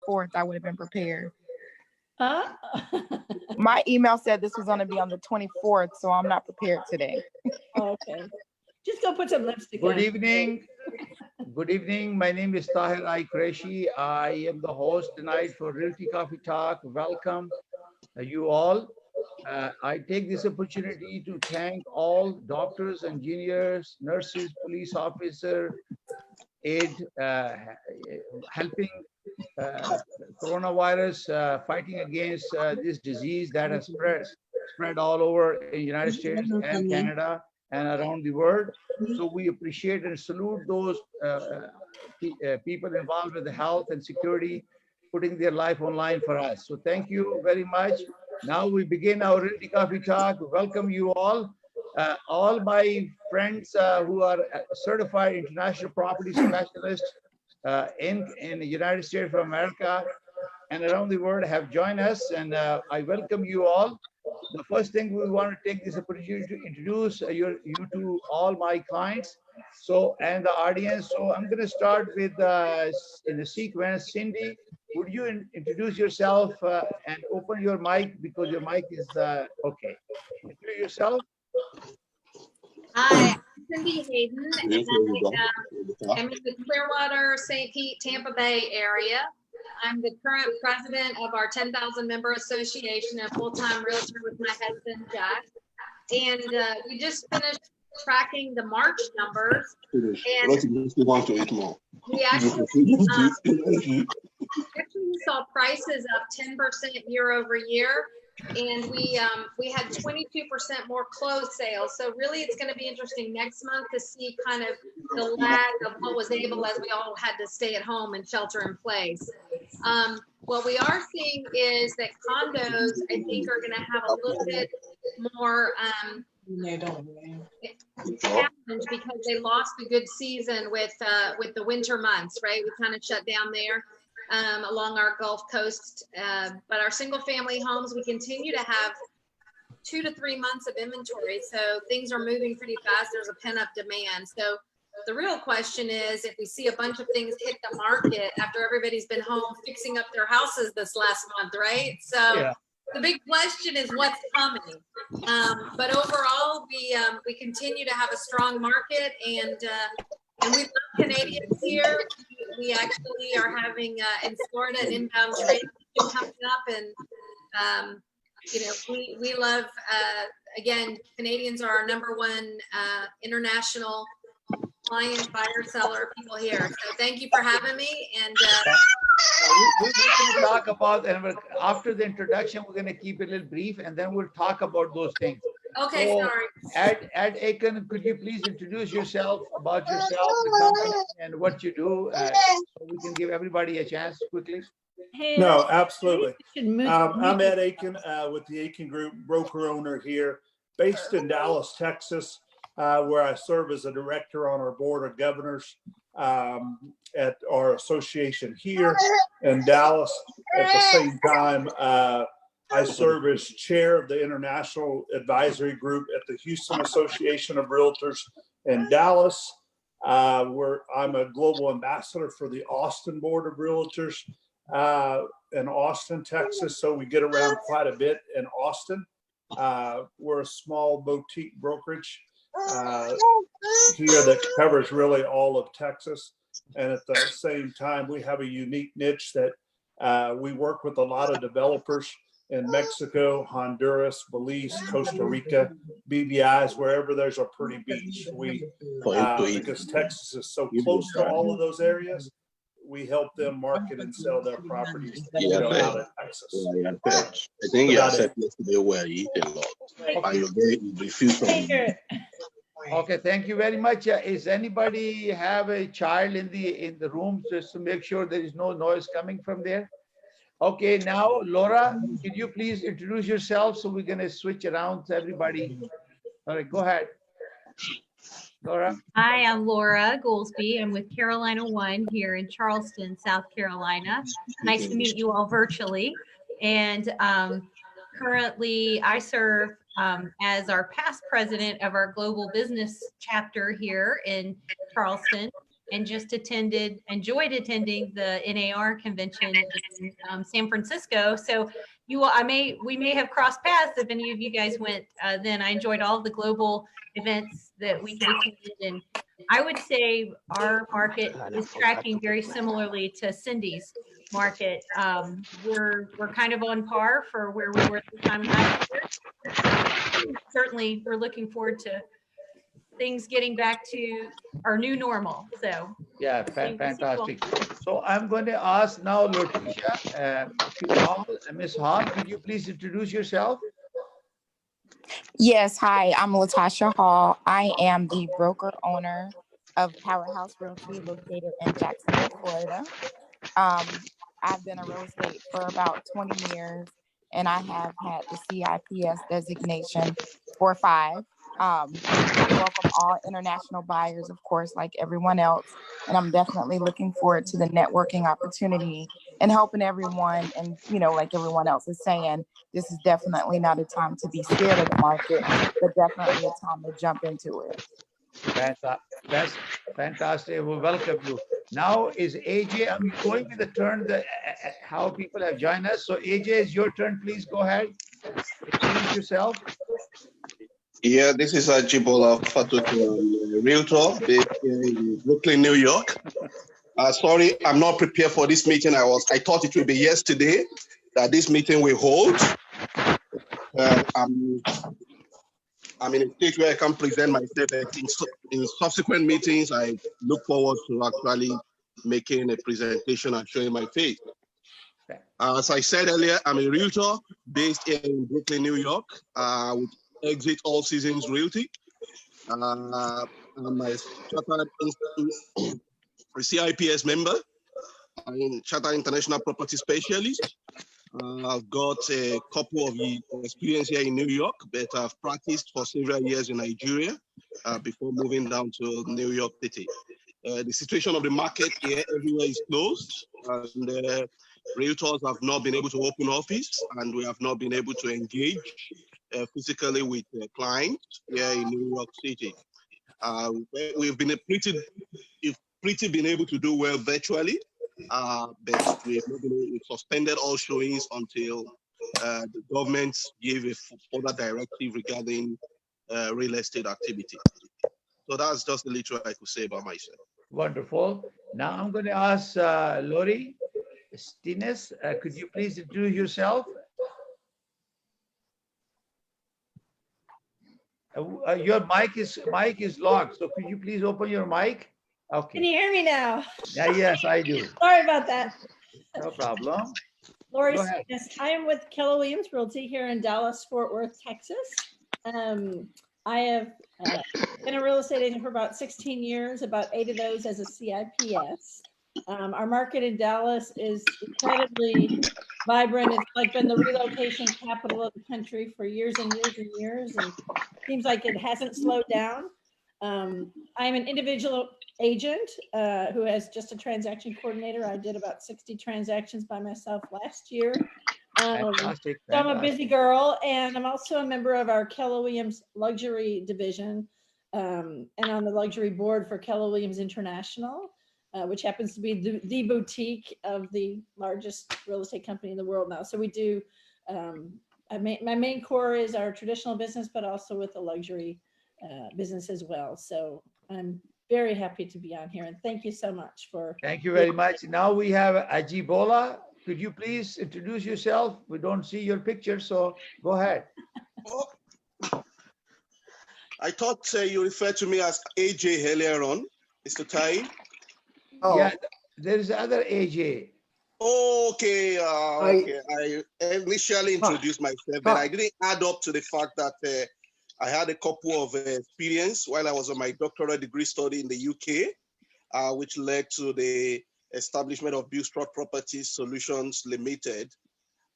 24th, I would have been prepared. Huh? My email said this was going to be on the 24th, so I'm not prepared today. Okay. Just go put some lipstick Good on. evening. Good evening. My name is Tahir Qureshi. I am the host tonight for Realty Coffee Talk. Welcome you all. I take this opportunity to thank all doctors, engineers, nurses, police officers, helping coronavirus, fighting against this disease that has spread all over in the United States and Canada and around the world. So we appreciate and salute those people involved with the health and security, putting their life online for us. So thank you very much. Now we begin our Realty Coffee Talk. Welcome you all. All my friends who are certified international property specialists in the United States of America and around the world have joined us, and I welcome you all. The first thing we want to take this opportunity to introduce you to all my clients, and the audience. So I'm going to start with in the sequence. Cindy, would you introduce yourself and open your mic because your mic is okay. Introduce yourself. Hi, I'm Cindy Hayden, and I'm in the Clearwater, St. Pete, Tampa Bay area. I'm the current president of our 10,000 member association and full-time realtor with my husband, Jack. And we just finished tracking the March numbers. And we actually saw prices up 10% year over year. And we had 22% more closed sales. So really it's going to be interesting next month to see kind of the lag of what was able as we all had to stay at home and shelter in place. What we are seeing is that condos, I think, are going to have a little bit more challenge because they lost a good season with the winter months, right? We kind of shut down there. Along our Gulf Coast, but our single family homes, we continue to have 2 to 3 months of inventory. So things are moving pretty fast. There's a pent up demand. So the real question is if we see a bunch of things hit the market after everybody's been home fixing up their houses this last month, right? So yeah. The big question is what's coming. But overall, we continue to have a strong market, and we love Canadians here. We actually are having in Florida an inbound trade coming up, and you know, we love again, Canadians are our #1 international client, buyer, seller people here. So thank you for having me. And we're going to talk about, and after the introduction, we're going to keep it a little brief, and then we'll talk about those things. Okay, so, sorry. Ed Aiken, could you please introduce yourself, about yourself, the company, and what you do, so we can give everybody a chance quickly? Hey, no, absolutely. I'm Ed Aiken with the Aiken Group, broker owner here, based in Dallas, Texas, where I serve as a director on our board of governors at our association here in Dallas. At the same time, I serve as chair of the International Advisory Group at the Houston Association of Realtors in Dallas, where I'm a global ambassador for the Austin Board of Realtors in Austin, Texas. So we get around quite a bit in Austin. We're a small boutique brokerage here that covers really all of Texas. And at the same time, we have a unique niche that we work with a lot of developers in Mexico, Honduras, Belize, Costa Rica, BVIs, wherever there's a pretty beach. We, because Texas is so close to all of those areas, we help them market and sell their properties out of Texas. I think you said yesterday where you eat a lot. And you're very refused from. Okay, thank you very much. Is anybody have a child in the room just to make sure there is no noise coming from there? Okay, now Laura, could you please introduce yourself so we're going to switch around to everybody? All right, go ahead. Laura. Hi, I'm Laura Goolsby. I'm with Carolina One here in Charleston, South Carolina. Nice to meet you all virtually. And currently I serve as our past president of our global business chapter here in Charleston. and just enjoyed attending the NAR convention in San Francisco. So we may have crossed paths if any of you guys went then. I enjoyed all of the global events that we could attend, and I would say our market is tracking very similarly to Cindy's market. We're kind of on par for where we were this time last year. Certainly, we're looking forward to things getting back to our new normal. So yeah, fantastic. So I'm going to ask now Letitia, Miss Hall, could you please introduce yourself? Yes, hi, I'm Latasha Hall. I am the broker owner of Powerhouse Realty located in Jacksonville, Florida. I've been in real estate for about 20 years, and I have had the CIPS designation for 5. I welcome all international buyers, of course, like everyone else, and I'm definitely looking forward to the networking opportunity and helping everyone. And, like everyone else is saying, this is definitely not a time to be scared of the market, but definitely a time to jump into it. That's fantastic. We welcome you. Now is AJ, I'm going with the turn how people have joined us. So AJ, it's your turn. Please go ahead. Introduce yourself. Yeah, this is Jibola Fatutu, Realtor based in Brooklyn, New York. Sorry, I'm not prepared for this meeting. I thought it would be yesterday that this meeting will hold. I'm in a state where I can present myself. In subsequent meetings, I look forward to actually making a presentation and showing my face. As I said earlier, I'm a realtor based in Brooklyn, New York, with Exit All Seasons Realty. I'm a chartered CIPS member. I'm Chartered International Property Specialist. I've got a couple of years experience here in New York, but I've practiced for several years in Nigeria before moving down to New York City. The situation of the market here everywhere is closed, and realtors have not been able to open office, and we have not been able to engage physically with clients here in New York City. We've been pretty been able to do well virtually, but we've suspended all showings until the government gave a further directive regarding real estate activity. So that's just the little I could say about myself. Wonderful. Now I'm going to ask Lori Stines, could you please introduce yourself? Your mic is locked, so could you please open your mic? Okay. Can you hear me now? Yes, I do. Sorry about that. No problem. Lori Go ahead. Stevens. I am with Keller Williams Realty here in Dallas, Fort Worth, Texas. I have been a real estate agent for about 16 years, about 8 of those as a CIPS. Our market in Dallas is incredibly vibrant. It's like been the relocation capital of the country for years and years and years, and it seems like it hasn't slowed down. I'm an individual agent who has just a transaction coordinator. I did about 60 transactions by myself last year. Fantastic. So I'm a busy girl, and I'm also a member of our Keller Williams luxury division, and on the luxury board for Keller Williams International, which happens to be the boutique of the largest real estate company in the world now. So we do, my main core is our traditional business, but also with the luxury business as well. So I'm very happy to be on here, and thank you so much for. Thank you very much. Now we have Ajibola. Could you please introduce yourself? We don't see your picture, so go ahead. I thought you referred to me as AJ earlier on, Mr. Tahir. Yeah, there is other AJ. Okay, okay. I initially introduced myself, but I didn't add up to the fact that I had a couple of experience while I was on my doctoral degree study in the UK, which led to the establishment of Bustrop Property Solutions Limited.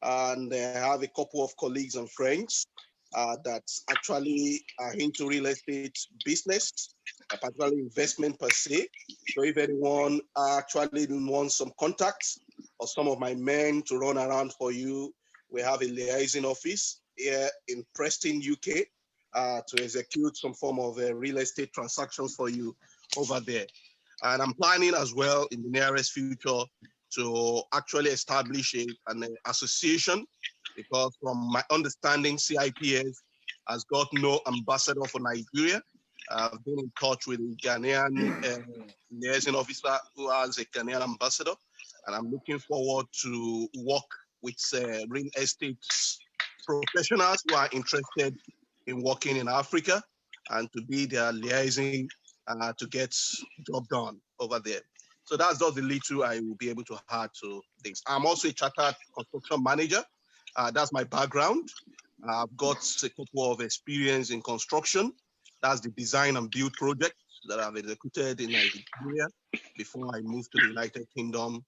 And I have a couple of colleagues and friends that actually are into real estate business, particularly investment per se. So if anyone actually wants some contacts or some of my men to run around for you, we have a liaison office here in Preston, UK, to execute some form of real estate transactions for you over there. And I'm planning as well in the nearest future to actually establish an association, because from my understanding, CIPS has got no ambassador for Nigeria. I've been in touch with the Ghanaian liaison officer who has a Ghanaian ambassador, and I'm looking forward to work with real estate professionals who are interested in working in Africa and to be their liaison to get job done over there. So that's just the little I will be able to add to this. I'm also a chartered construction manager. That's my background. I've got a couple of experience in construction. That's the design and build project that I've executed in Nigeria before I moved to the United Kingdom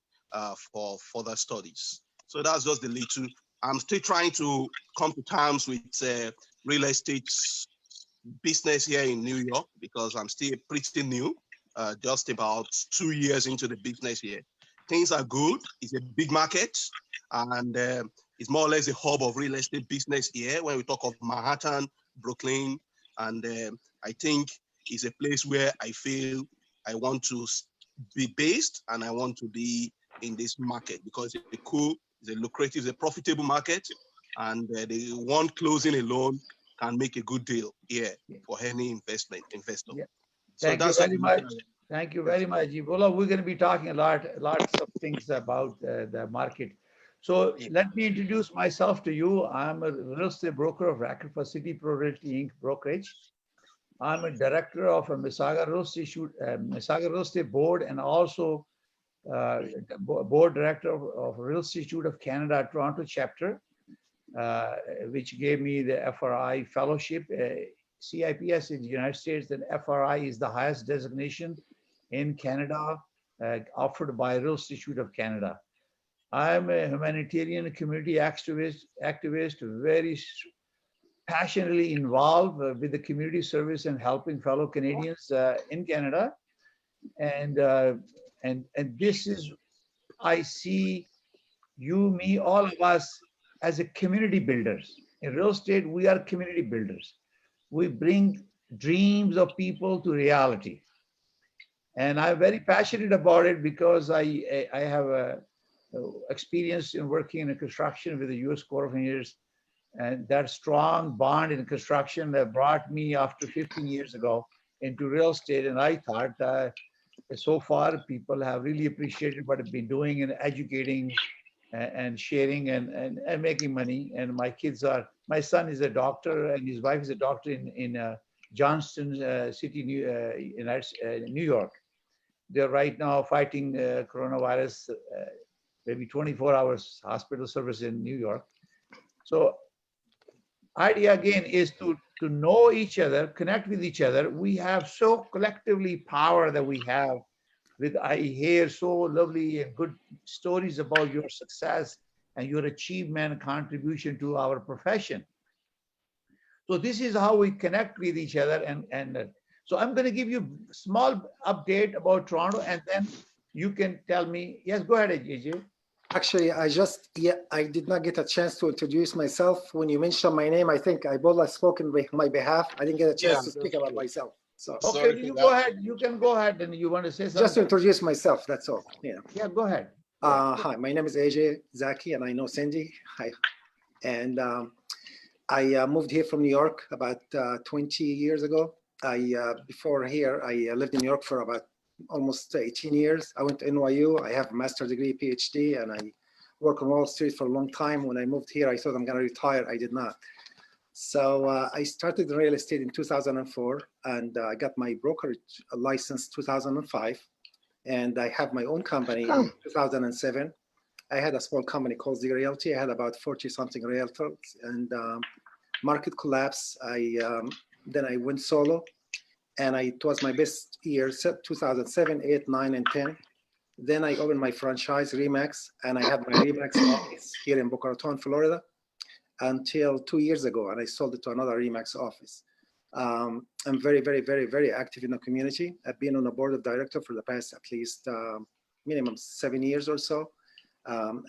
for further studies. So that's just the little. I'm still trying to come to terms with real estate business here in New York, because I'm still pretty new, just about 2 years into the business here. Things are good. It's a big market, and it's more or less a hub of real estate business here when we talk of Manhattan, Brooklyn, and I think it's a place where I feel I want to be based, and I want to be in this market because it's a cool, it's a lucrative, it's a profitable market, and the one closing alone can make a good deal here for any investor. Yeah. So Thank you that's very much. Thank you very much, Ebola. We're going to be talking lots of things about the market. So let me introduce myself to you. I'm a real estate broker of record for City Pro Realty Inc. Brokerage. I'm a director of a Mississauga Real Estate Board, and also board director of Real Estate Institute of Canada, Toronto chapter, which gave me the FRI fellowship. CIPS in the United States, and FRI is the highest designation in Canada offered by Real Estate Institute of Canada. I'm a humanitarian community activist, very passionately involved with the community service and helping fellow Canadians in Canada. And this is, I see you, me, all of us as a community builders. In real estate, we are community builders. We bring dreams of people to reality. And I'm very passionate about it because I have experience in working in construction with the U.S. Corps of Engineers, and that strong bond in construction that brought me after 15 years ago into real estate. And I thought so far people have really appreciated what I've been doing in educating and sharing and making money. And my son is a doctor and his wife is a doctor in Johnston City, New York. They're right now fighting coronavirus, maybe 24 hours hospital service in New York. So idea again is to know each other, connect with each other. We have so collectively power that we have. I hear so lovely and good stories about your success and your achievement and contribution to our profession. So this is how we connect with each other. And so I'm going to give you a small update about Toronto, and then you can tell me. Yes, go ahead, AJ. Actually, I did not get a chance to introduce myself. When you mentioned my name, I think Ebola spoke on my behalf. I didn't get a chance to speak about myself. So okay, you go ahead. You can go ahead, and you want to say something? Just to introduce myself, that's all. Yeah. Yeah, go ahead. Hi, my name is AJ Zaki, and I know Cindy. Hi. And I moved here from New York about 20 years ago. Before here, I lived in New York for about almost 18 years. I went to NYU. I have a master's degree, PhD, and I worked on Wall Street for a long time. When I moved here, I thought I'm going to retire. I did not. So I started real estate in 2004, and I got my brokerage license 2005. And I have my own company in 2007. I had a small company called Realty. I had about 40-something realtors, and market collapse. Then I went solo, and it was my best year, 2007, 8, 9, and 10. Then I opened my franchise, RE/MAX, and I had my RE/MAX office here in Boca Raton, Florida, until 2 years ago, and I sold it to another RE/MAX office. I'm very, very, very, very active in the community. I've been on the board of directors for the past at least minimum 7 years or so.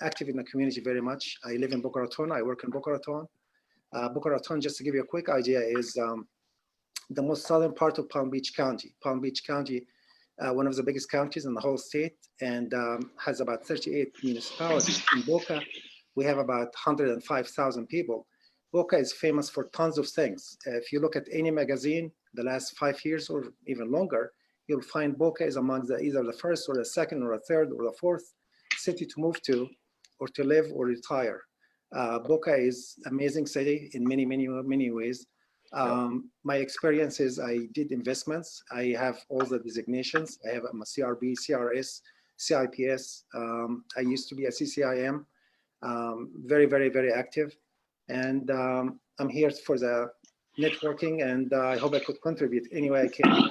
Active in the community very much. I live in Boca Raton. I work in Boca Raton. Boca Raton, just to give you a quick idea, is the most southern part of Palm Beach County. Palm Beach County one of the biggest counties in the whole state, and has about 38 municipalities. In Boca, we have about 105,000 people. Boca is famous for tons of things. If you look at any magazine, the last 5 years or even longer, you'll find Boca is among either the first or the second or the third or the fourth city to move to or to live or retire. Boca is amazing city in many, many, many ways. My experience is I did investments. I have all the designations. I'm a CRB, CRS, CIPS. I used to be a CCIM, very, very, very active. And I'm here for the networking, and I hope I could contribute any way I can.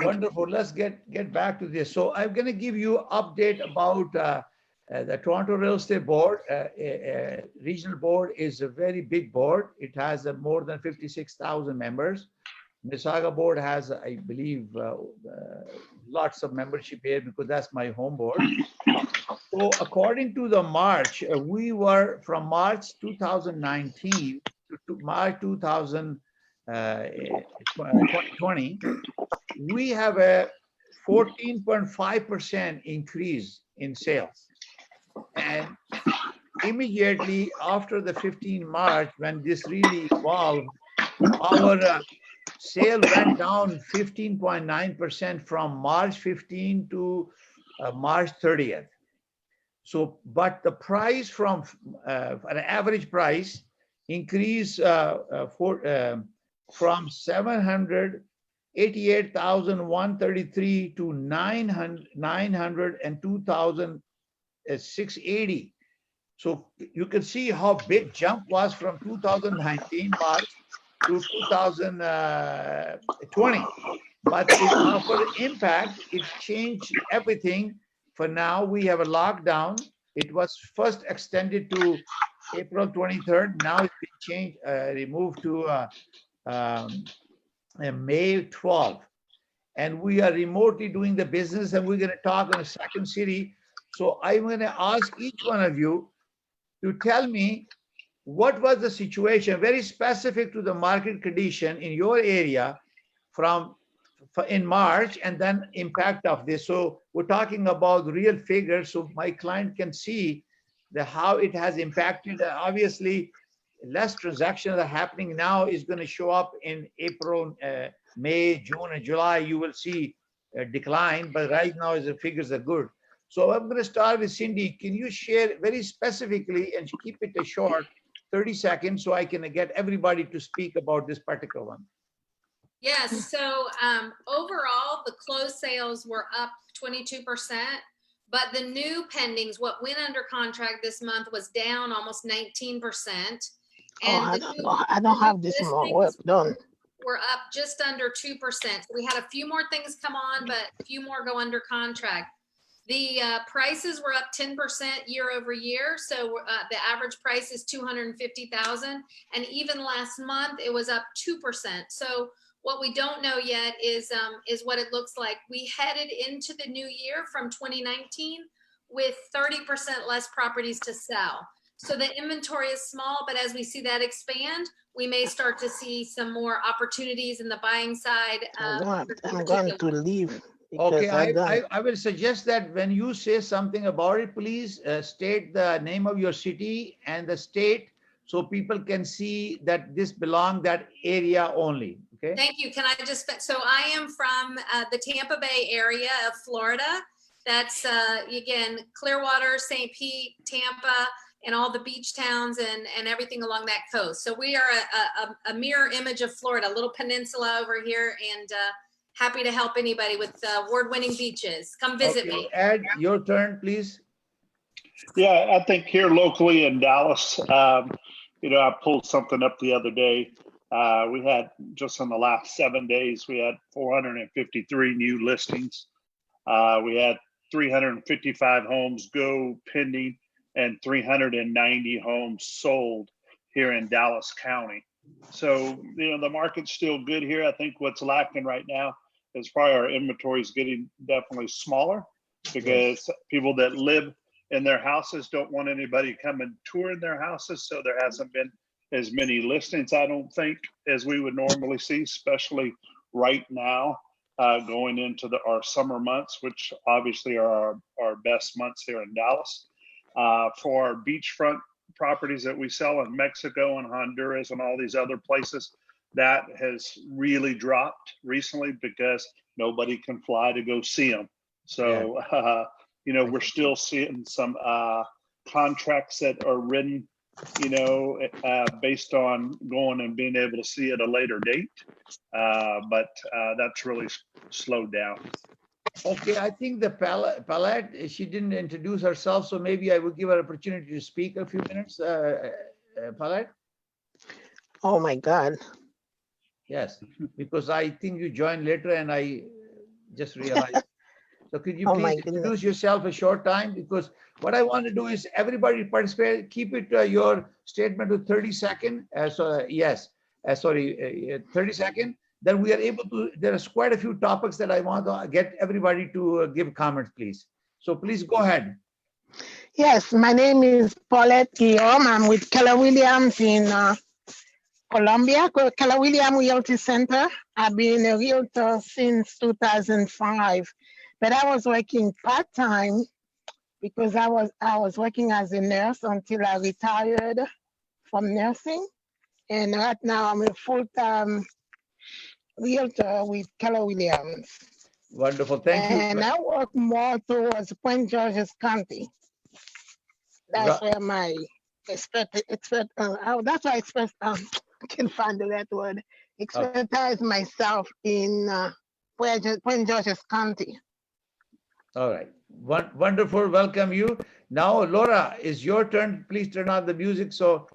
Wonderful. Let's get back to this. So I'm going to give you an update about the Toronto Real Estate Board. Regional board is a very big board. It has more than 56,000 members. Mississauga board has, I believe, lots of membership here because that's my home board. So according to the March, we were from March 2019 to March 2020, we have a 14.5% increase in sales. And immediately after the 15 March, when this really evolved, our sale went down 15.9% from March 15 to March 30th. So, but the price from an average price increased from 788,133 to 902,680. So you can see how big jump was from 2019 March to 2020. But for the impact, it changed everything. For now, we have a lockdown. It was first extended to April 23rd. Now it's been changed, removed to May 12th. And we are remotely doing the business, and we're going to talk in a second city. So I'm going to ask each one of you to tell me what was the situation, very specific to the market condition in your area in March, and then impact of this. So we're talking about real figures, so my client can see how it has impacted. Obviously, less transactions are happening now is going to show up in April, May, June, and July. You will see a decline, but right now the figures are good. So I'm going to start with Cindy. Can you share very specifically, and keep it a short, 30 seconds, so I can get everybody to speak about this particular one? Yes, so overall, the closed sales were up 22%, but the new pendings, what went under contract this month, was down almost 19%. And I don't have this more work done. We're up just under 2%. So we had a few more things come on, but a few more go under contract. The prices were up 10% year over year. So the average price is $250,000. And even last month, it was up 2%. So what we don't know yet is what it looks like. We headed into the new year from 2019 with 30% less properties to sell. So the inventory is small, but as we see that expand, we may start to see some more opportunities in the buying side. I'm going to leave. Okay, I will suggest that when you say something about it, please state the name of your city and the state, so people can see that this belongs that area only. Okay. Thank you. Can I just, so I am from the Tampa Bay area of Florida. That's again, Clearwater, St. Pete, Tampa, and all the beach towns and everything along that coast. So we are a mirror image of Florida, a little peninsula over here, and happy to help anybody with award-winning beaches. Come visit me. Ed, your turn, please. Yeah, I think here locally in Dallas, I pulled something up the other day. We had, just in the last 7 days, we had 453 new listings. We had 355 homes go pending and 390 homes sold here in Dallas County. So, the market's still good here. I think what's lacking right now is probably our inventory is getting definitely smaller, because people that live in their houses don't want anybody coming touring their houses. So there hasn't been as many listings, I don't think, as we would normally see, especially right now. going into our summer months, which obviously are our best months here in Dallas. For our beachfront properties that we sell in Mexico and Honduras and all these other places, that has really dropped recently because nobody can fly to go see them. So, we're still seeing some contracts that are written, based on going and being able to see at a later date. But that's really slowed down. Okay, I think the Palette, she didn't introduce herself, so maybe I would give her opportunity to speak a few minutes. Palette? Oh my God. Yes, because I think you joined later and I just realized. So could you Oh please my introduce goodness. yourself a short time? Because what I want to do is everybody participate, keep it your statement to 30 seconds. 30 seconds. Then we are able to, there's quite a few topics that I want to get everybody to give comments, please. So please go ahead. Yes, my name is Paulette Guillaume. I'm with Keller Williams in Colombia, Keller Williams Realty Center. I've been a realtor since 2005, but I was working part-time because I was working as a nurse until I retired from nursing. And right now I'm a full-time realtor with Keller Williams. Wonderful, thank you. And I work more towards Prince George's County. That's where my that's why I can find the right word. Expertise myself in Prince George's County. All right, wonderful, welcome you. Now, Laura, it's your turn. Please turn on the music so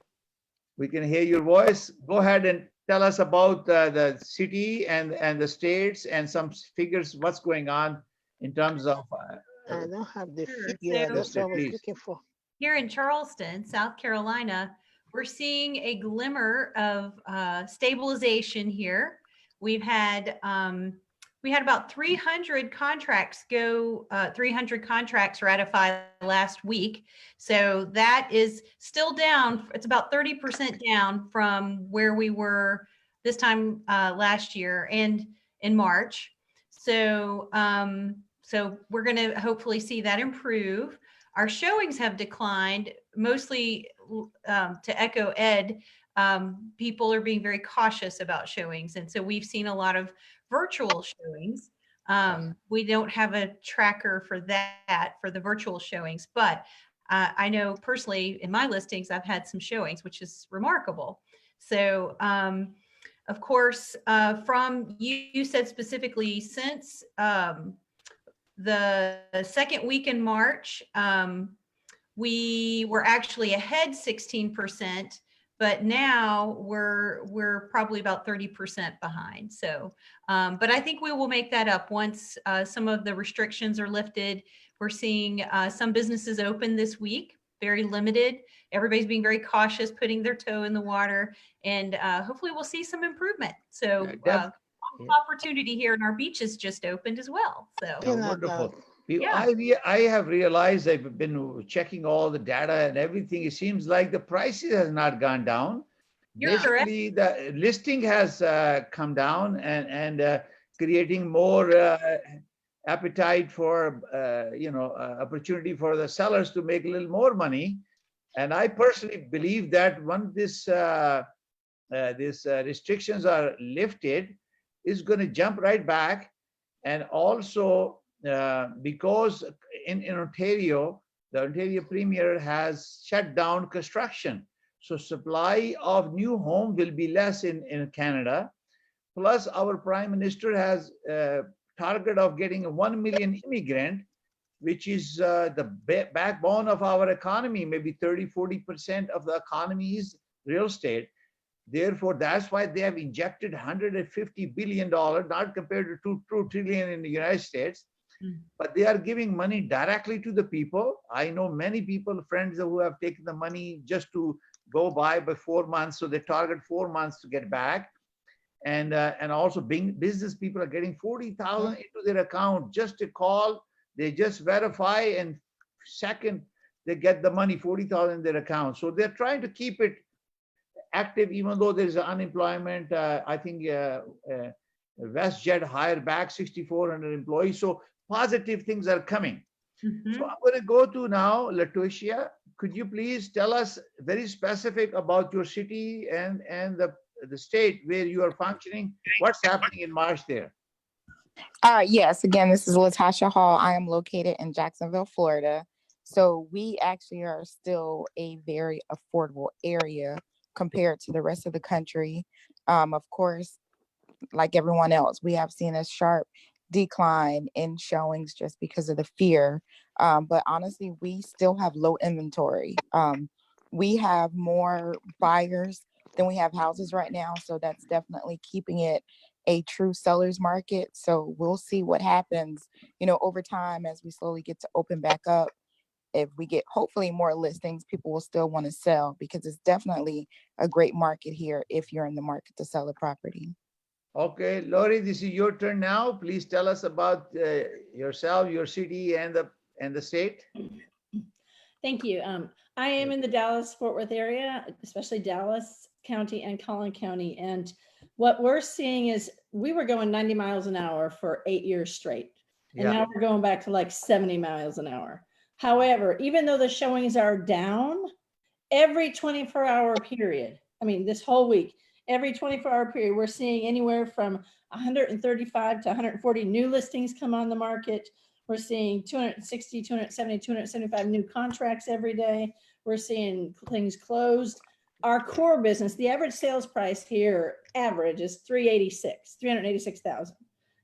we can hear your voice. Go ahead and tell us about the city and the states and some figures, what's going on in terms of. I don't have the Sure. figure, So- that's what I was Please. looking for. Here in Charleston, South Carolina, we're seeing a glimmer of stabilization here. We had about 300 contracts 300 contracts ratified last week. So that is still down. It's about 30% down from where we were this time last year and in March. So we're going to hopefully see that improve. Our showings have declined, mostly to echo Ed. People are being very cautious about showings. And so we've seen a lot of virtual showings. We don't have a tracker for that, for the virtual showings, but I know personally in my listings, I've had some showings, which is remarkable. So, of course, from you said specifically since the second week in March, we were actually ahead 16%, but now we're probably about 30% behind. So, but I think we will make that up once some of the restrictions are lifted. We're seeing some businesses open this week, very limited. Everybody's being very cautious, putting their toe in the water, and hopefully we'll see some improvement. So opportunity here, and our beaches just opened as well. So wonderful. Yeah. I have realized, I've been checking all the data and everything. It seems like the prices has not gone down. You're correct. Basically, the listing has come down and creating more appetite for opportunity for the sellers to make a little more money. And I personally believe that when this restrictions are lifted, it's going to jump right back. And also because in Ontario, the Ontario Premier has shut down construction. So supply of new home will be less in Canada. Plus our Prime Minister has a target of getting 1 million immigrant, which is the backbone of our economy. Maybe 30–40% of the economy is real estate. Therefore, that's why they have injected $150 billion, not compared to $2 trillion in the United States, but they are giving money directly to the people. I know many people, friends who have taken the money just to go by 4 months. So they target 4 months to get back. And also business people are getting $40,000 into their account just to call. They just verify, and second, they get the money, $40,000 in their account. So they're trying to keep it active, even though there's unemployment. I think WestJet hired back 6,400 employees. So positive things are coming. Mhm. So I'm going to go to now Leticia. Could you please tell us very specific about your city and the state where you are functioning? What's happening in March there? Yes, again, this is Latasha Hall. I am located in Jacksonville, Florida. So we actually are still a very affordable area compared to the rest of the country. Of course, like everyone else, we have seen a sharp decline in showings just because of the fear. But honestly, we still have low inventory. We have more buyers than we have houses right now. So that's definitely keeping it a true seller's market. So we'll see what happens, over time as we slowly get to open back up. If we get hopefully more listings, people will still want to sell because it's definitely a great market here if you're in the market to sell a property. Okay, Lori, this is your turn now. Please tell us about yourself, your city, and the state. Thank you. I am in the Dallas-Fort Worth area, especially Dallas County and Collin County. And what we're seeing is we were going 90 miles an hour for 8 years straight. And Yeah. now we're going back to like 70 miles an hour. However, even though the showings are down, every 24-hour period, I mean, this whole week, every 24-hour period, we're seeing anywhere from 135 to 140 new listings come on the market. We're seeing 260, 270, 275 new contracts every day. We're seeing things closed. Our core business, the average sales price here, average is 386,000.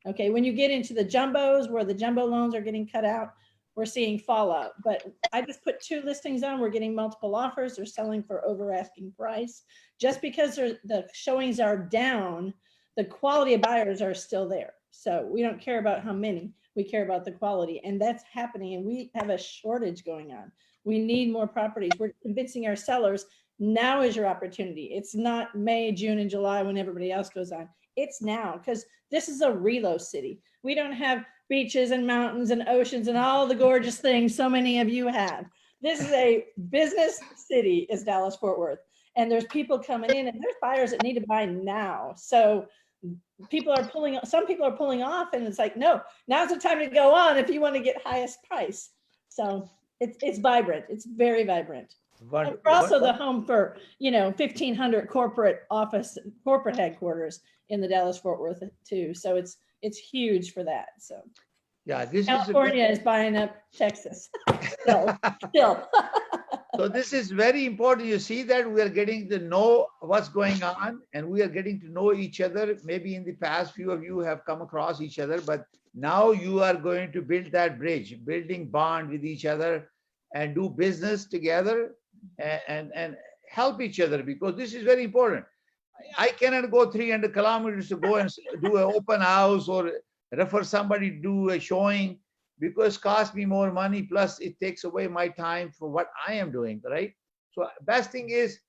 Okay, when you get into the jumbos where the jumbo loans are getting cut out, we're seeing fallout. But I just put 2 listings on. We're getting multiple offers. They're selling for over asking price. Just because the showings are down, the quality of buyers are still there. So we don't care about how many. We care about the quality. And that's happening. And we have a shortage going on. We need more properties. We're convincing our sellers, now is your opportunity. It's not May, June, and July when everybody else goes on. It's now, because this is a reload city. We don't have beaches and mountains and oceans and all the gorgeous things so many of you have. This is a business city, is Dallas-Fort Worth. And there's people coming in and there's buyers that need to buy now. So some people are pulling off, and it's like, no, now's the time to go on if you want to get highest price. So it's vibrant. It's very vibrant. And we're also the home for 1,500 corporate headquarters in the Dallas-Fort Worth too. So it's huge for that. So yeah, this California is buying up Texas. Still. So this is very important. You see that we are getting to know what's going on, and we are getting to know each other. Maybe in the past, few of you have come across each other, but now you are going to build that bridge, building bond with each other and do business together and help each other, because this is very important. I cannot go 300 kilometers to go and do an open house or refer somebody to do a showing, because it costs me more money, plus it takes away my time for what I am doing, right? So best thing is,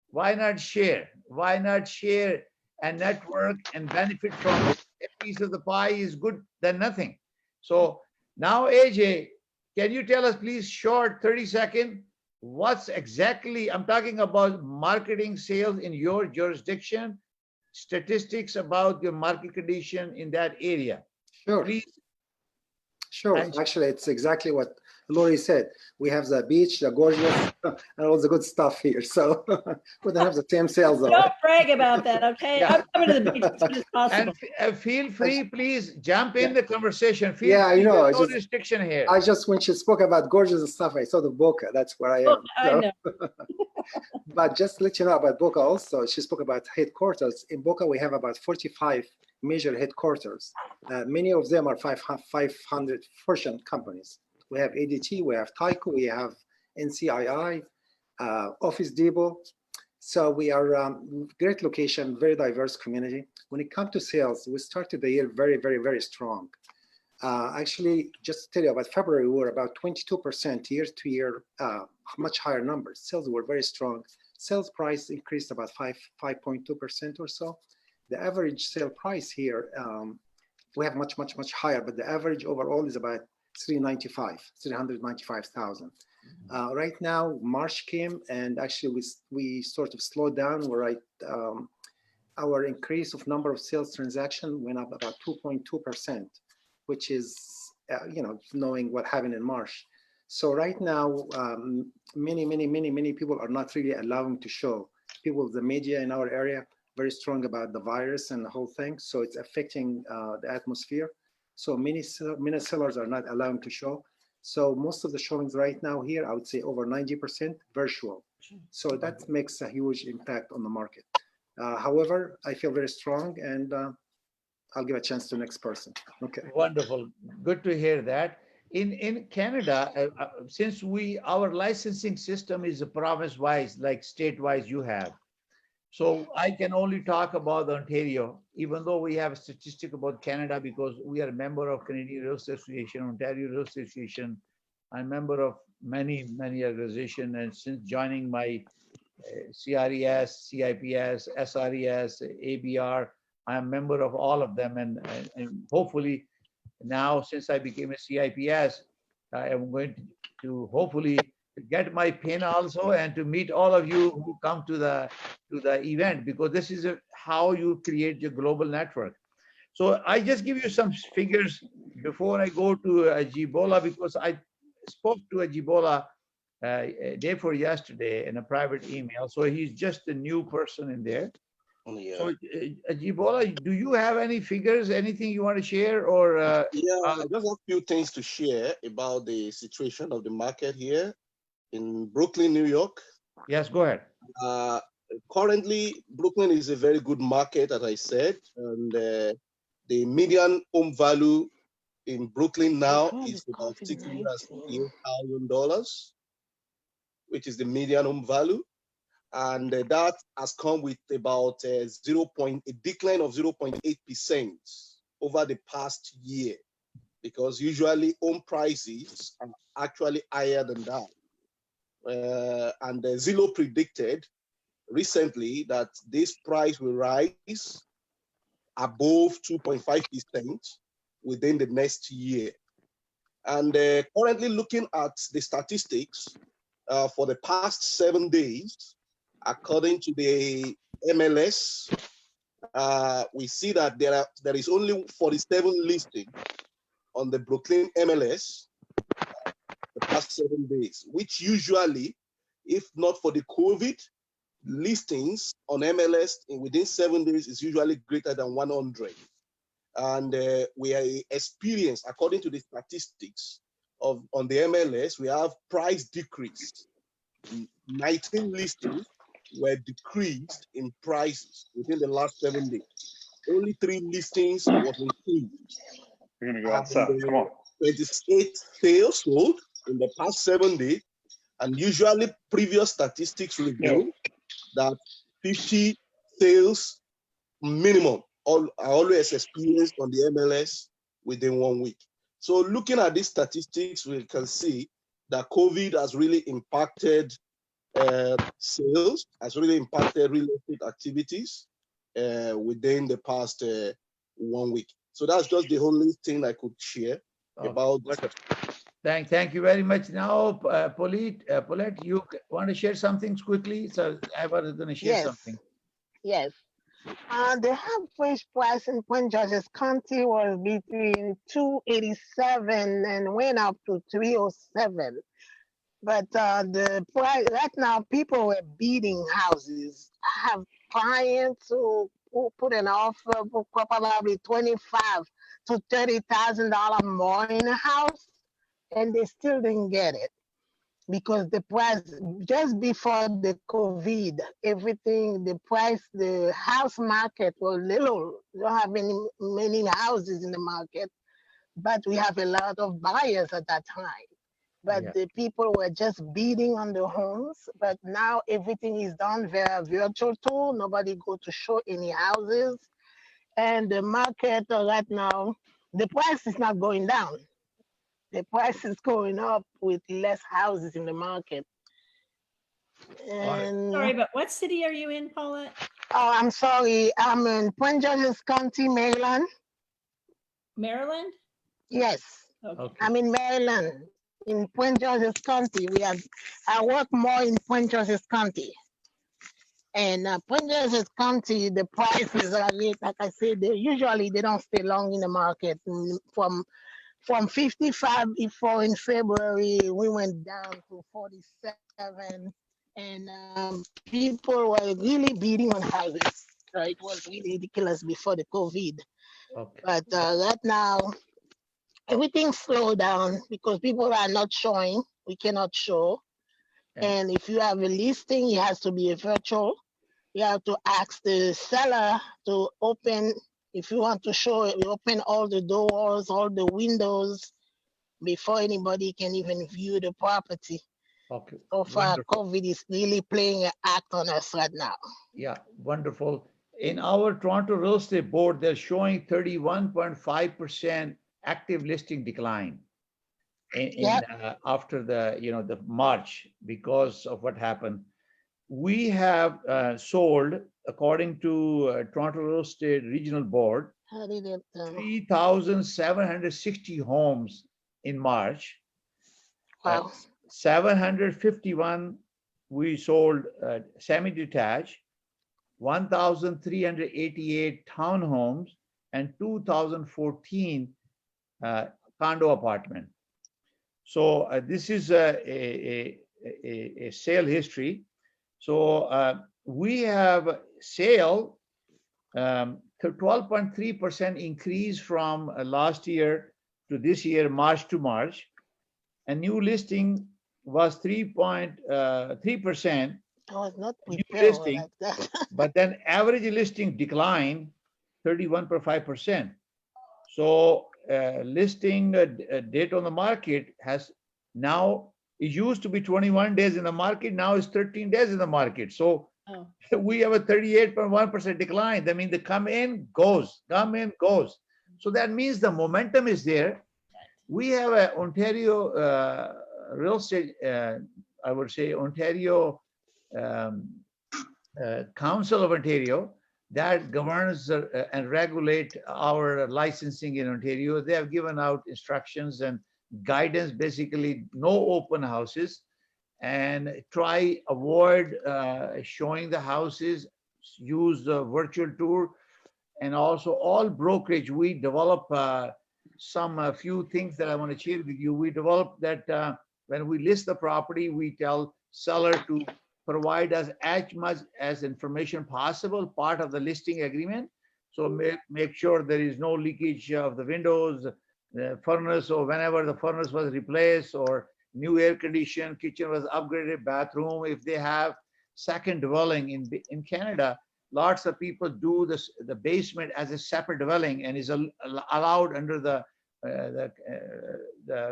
why not share? Why not share and network and benefit from a piece of the pie is good than nothing. So now, AJ, can you tell us, please, short 30-second, what's exactly, I'm talking about marketing sales in your jurisdiction, statistics about your market condition in that area. Sure. Please. Sure. Actually, it's exactly what Lori said. We have the beach, the gorgeous, and all the good stuff here. So we don't have the same sales though. Don't brag about that, okay? Yeah. I'm coming to the beach as soon as possible. And feel free, please jump in the conversation. Feel Yeah, free. I know. There's no restriction here. I just, when she spoke about gorgeous stuff, I saw the Boca. That's where I am. I know. But just to let you know about Boca also, she spoke about headquarters. In Boca, we have about 45 major headquarters. Many of them are 500 Fortune companies. We have ADT, we have Tyco, we have NCII, Office Depot. So we are great location, very diverse community. When it comes to sales, we started the year very, very, very strong. Actually, just to tell you about February, we were about 22% year to year, much higher numbers. Sales were very strong. Sales price increased about 5.2% or so. The average sale price here, we have much higher, but the average overall is about 395,000. Right now, March came, and actually we sort of slowed down. We're right our increase of number of sales transaction went up about 2.2%, which is, knowing what happened in March. So right now, many people are not really allowing to show. People, the media in our area, very strong about the virus and the whole thing. So it's affecting the atmosphere. So many sellers are not allowing to show. So most of the showings right now here, I would say over 90% virtual. So that makes a huge impact on the market. However, I feel very strong, and I'll give a chance to the next person. Okay. Wonderful. Good to hear that. In Canada, since our licensing system is a province-wise, like state-wise you have. So I can only talk about Ontario, even though we have a statistic about Canada because we are a member of Canadian Real Estate Association, Ontario Real Estate Association. I'm a member of many organizations, and since joining my CRES, CIPS, SRES, ABR, I'm a member of all of them, and hopefully now, since I became a CIPS, I am going to hopefully get my pin also and to meet all of you who come to the event, because this is how you create your global network. So I just give you some figures before I go to Jibola, because I spoke to Jibola day before yesterday in a private email. So he's just a new person in there. So Jibola, do you have any figures, anything you want to share, or? Yeah, I just have a few things to share about the situation of the market here in Brooklyn, New York. Yes, go ahead. Currently, Brooklyn is a very good market, as I said, and the median home value in Brooklyn now is about $668,000, which is the median home value. And that has come with about a decline of 0.8% over the past year, because usually home prices are actually higher than that. And Zillow predicted recently that this price will rise above 2.5% within the next year. And currently looking at the statistics for the past 7 days, according to the MLS, we see that there is only 47 listings on the Brooklyn MLS the past 7 days, which usually, if not for the COVID, listings on MLS within 7 days is usually greater than 100. And we are experienced, according to the statistics on the MLS, we have price decrease. 19 listings were decreased in prices within the last 7 days. Only 3 listings was increased. We're gonna go outside. Come on. 28 sales sold in the past 7 days, and usually previous statistics reveal that 50 sales minimum are always experienced on the MLS within 1 week. So looking at these statistics, we can see that COVID has really impacted sales, has really impacted real estate activities within the past 1 week. So that's just the only thing I could share about. Thank you very much. Now, Paulette, you want to share something quickly? So I was going to share something. Yes. The average price in Prince George's County was between $287 and went up to $307. But the price right now, people were beating houses. I have clients who put an offer for probably $25,000 to $30,000 more in a house, and they still didn't get it because the price just before the COVID, everything, the price, the house market was little. We don't have many houses in the market, but we have a lot of buyers at that time. But the people were just bidding on the homes. But now everything is done via virtual tool. Nobody go to show any houses. And the market right now, the price is not going down. The price is going up with less houses in the market. And sorry, but what city are you in, Paulette? Oh, I'm sorry. I'm in Prince George's County, Maryland. Maryland? Yes. Okay. I'm in Maryland. In Prince George's County, I work more in Prince George's County. And Point Reyes County, the prices are late. Like I said, they don't stay long in the market. From 55 before in February, we went down to 47, and people were really bidding on houses. So it was really ridiculous before the COVID. Okay. But right now, everything slowed down because people are not showing. We cannot show. And if you have a listing, it has to be a virtual. You have to ask the seller to open. If you want to show it, you open all the doors, all the windows before anybody can even view the property. Okay. So far, Wonderful. COVID is really playing an act on us right now. Yeah, wonderful. In our Toronto Real Estate Board, they're showing 31.5% active listing decline after the March because of what happened. We have sold, according to Toronto Real Estate Regional Board, 3,760 homes in March. Wow. 751 we sold semi-detached, 1,388 townhomes, and 2,014 condo apartment. So this is a sale history. So we have sale 12.3% increase from last year to this year, March to March. And new listing was 3.3%. I was not New prepared listing, like that. but then average listing declined 31.5%. So listing date on the market has now, it used to be 21 days in the market, now it's 13 days in the market. So we have a 38.1% decline. That means the come in, goes, come in, goes. So that means the momentum is there. We have a Ontario real estate, I would say Ontario Council of Ontario that governs and regulate our licensing in Ontario. They have given out instructions and guidance, basically no open houses, and avoid showing the houses, use the virtual tour, and also all brokerage. We develop some few things that I want to share with you. We developed that when we list the property, we tell seller to provide us as much as information possible, part of the listing agreement. So make sure there is no leakage of the windows, the furnace, or whenever the furnace was replaced, or new air condition, kitchen was upgraded, bathroom. If they have second dwelling in Canada, lots of people do this, the basement as a separate dwelling, and is allowed under the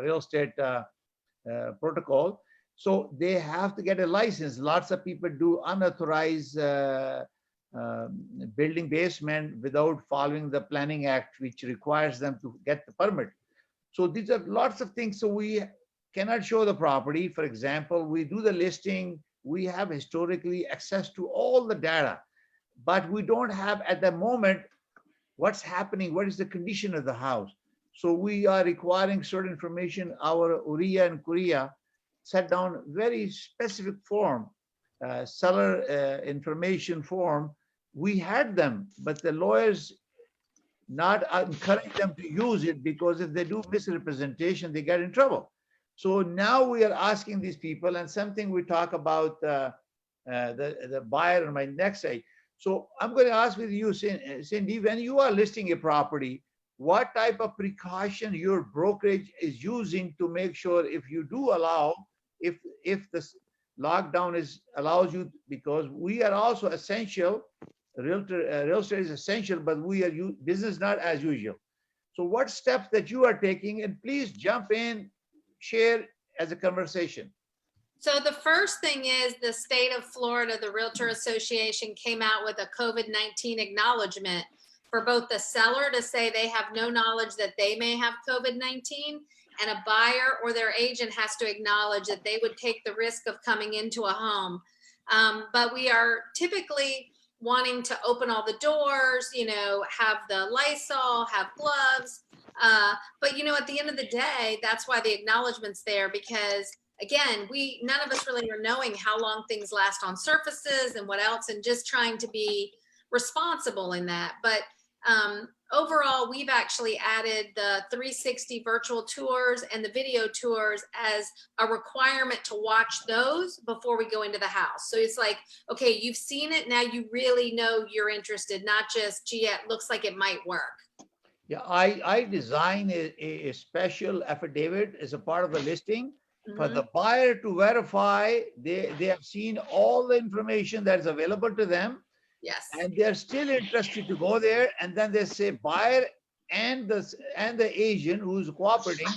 real estate protocol. So they have to get a license. Lots of people do unauthorized building basement without following the Planning Act, which requires them to get the permit. So these are lots of things. So we cannot show the property. For example, we do the listing. We have historically access to all the data, but we don't have at the moment what's happening, what is the condition of the house. So we are requiring certain information. Our URIA and Korea set down very specific form, seller information form. We had them, but the lawyers not encourage them to use it, because if they do misrepresentation, they get in trouble. So now we are asking these people, and something we talk about the buyer on my next slide. So I'm going to ask with you, Cindy, when you are listing a property, what type of precaution your brokerage is using to make sure if you do allow, if this lockdown allows you, because we are also essential, real estate is essential, but we are business not as usual. So what steps that you are taking, and please jump in, share as a conversation. So the first thing is the state of Florida, the Realtor Association came out with a COVID-19 acknowledgement for both the seller to say they have no knowledge that they may have COVID-19, and a buyer or their agent has to acknowledge that they would take the risk of coming into a home. But we are typically wanting to open all the doors, have the Lysol, have gloves. But at the end of the day, that's why the acknowledgement's there, because again, none of us really are knowing how long things last on surfaces and what else, and just trying to be responsible in that. But overall, we've actually added the 360 virtual tours and the video tours as a requirement to watch those before we go into the house. So it's like, okay, you've seen it, now you really know you're interested, not just, gee, it looks like it might work. Yeah, I design a special affidavit as a part of the listing for the buyer to verify they have seen all the information that is available to them. Yes. And they're still interested to go there. And then they say buyer and the agent who's cooperating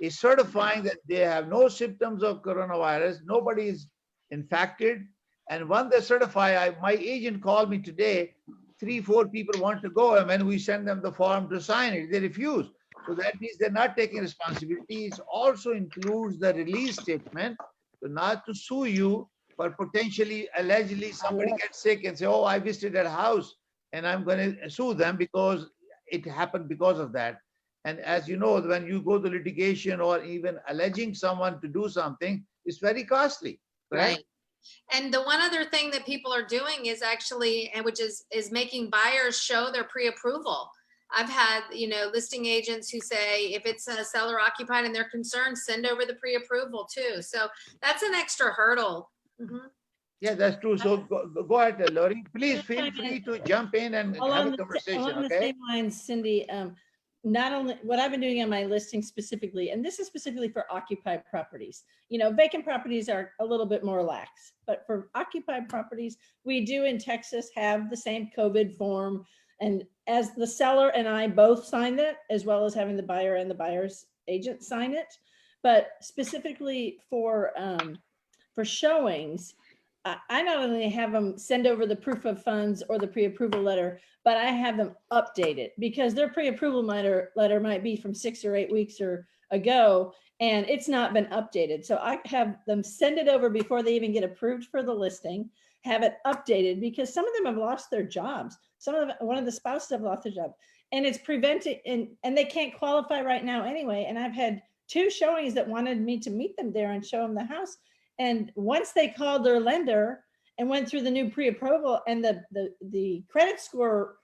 is certifying that they have no symptoms of coronavirus. Nobody is infected. And when they certify, my agent called me today, 3-4 people want to go. And when we send them the form to sign it, they refuse. So that means they're not taking responsibility. It also includes the release statement to not to sue you, but potentially, allegedly, somebody gets sick and say, oh, I visited that house and I'm going to sue them because it happened because of that. And as you know, when you go to litigation or even alleging someone to do something, it's very costly, correct? Right. And the one other thing that people are doing is actually, and which is making buyers show their pre-approval. I've had, listing agents who say, if it's a seller occupied and they're concerned, send over the pre-approval too. So that's an extra hurdle. Yeah, that's true. So go ahead, Lori. Please feel free to jump in and have a conversation, Along the okay? same lines, Cindy, not only what I've been doing on my listing specifically, and this is specifically for occupied properties. Vacant properties are a little bit more lax, but for occupied properties, we do in Texas have the same COVID form. And as the seller and I both sign that, as well as having the buyer and the buyer's agent sign it. But specifically for showings, I not only have them send over the proof of funds or the pre-approval letter, but I have them updated because their pre-approval letter might be from 6 or 8 weeks ago, and it's not been updated. So I have them send it over before they even get approved for the listing, have it updated because some of them have lost their jobs. One of the spouses have lost their job, and it's prevented, and they can't qualify right now anyway. And I've had 2 showings that wanted me to meet them there and show them the house. And once they called their lender and went through the new pre-approval and the credit score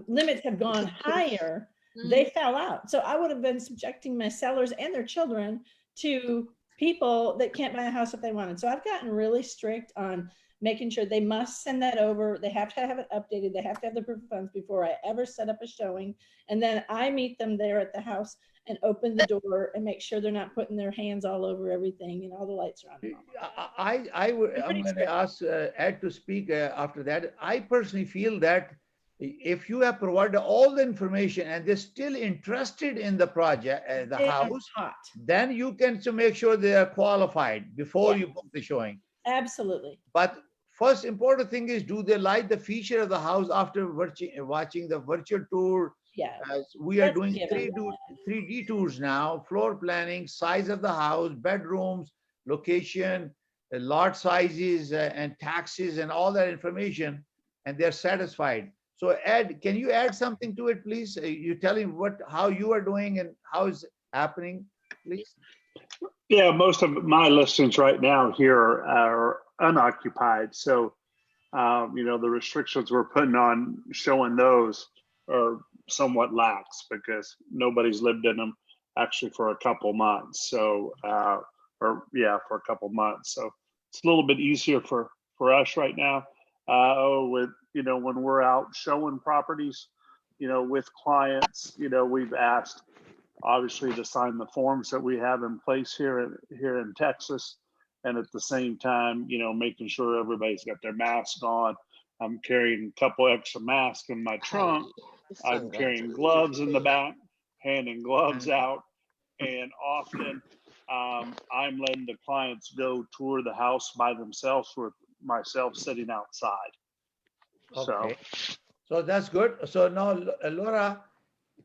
limits have gone higher, they fell out. So I would have been subjecting my sellers and their children to people that can't buy a house if they wanted. So I've gotten really strict on making sure they must send that over. They have to have it updated. They have to have the proof of funds before I ever set up a showing. And then I meet them there at the house and open the door and make sure they're not putting their hands all over everything and all the lights are on. I'm going to ask Ed to speak after that. I personally feel that if you have provided all the information and they're still interested in the project, the house, then you can make sure they are qualified before you book the showing. Absolutely. But first important thing is, do they like the feature of the house after watching the virtual tour? Yeah. We are doing 3D tours now, floor planning, size of the house, bedrooms, location, lot sizes, and taxes, and all that information, and they're satisfied. So Ed, can you add something to it, please? You tell him how you are doing and how it's happening, please. Yeah, most of my listings right now here are unoccupied. So, the restrictions we're putting on showing those are somewhat lax because nobody's lived in them actually for a couple months. So, for a couple months. So it's a little bit easier for us right now with, when we're out showing properties, with clients, we've asked obviously to sign the forms that we have in place here in Texas. And at the same time, making sure everybody's got their mask on. I'm carrying a couple extra masks in my trunk. I'm carrying gloves in the back, handing gloves out. And often I'm letting the clients go tour the house by themselves with myself sitting outside. Okay. So that's good. So now, Laura,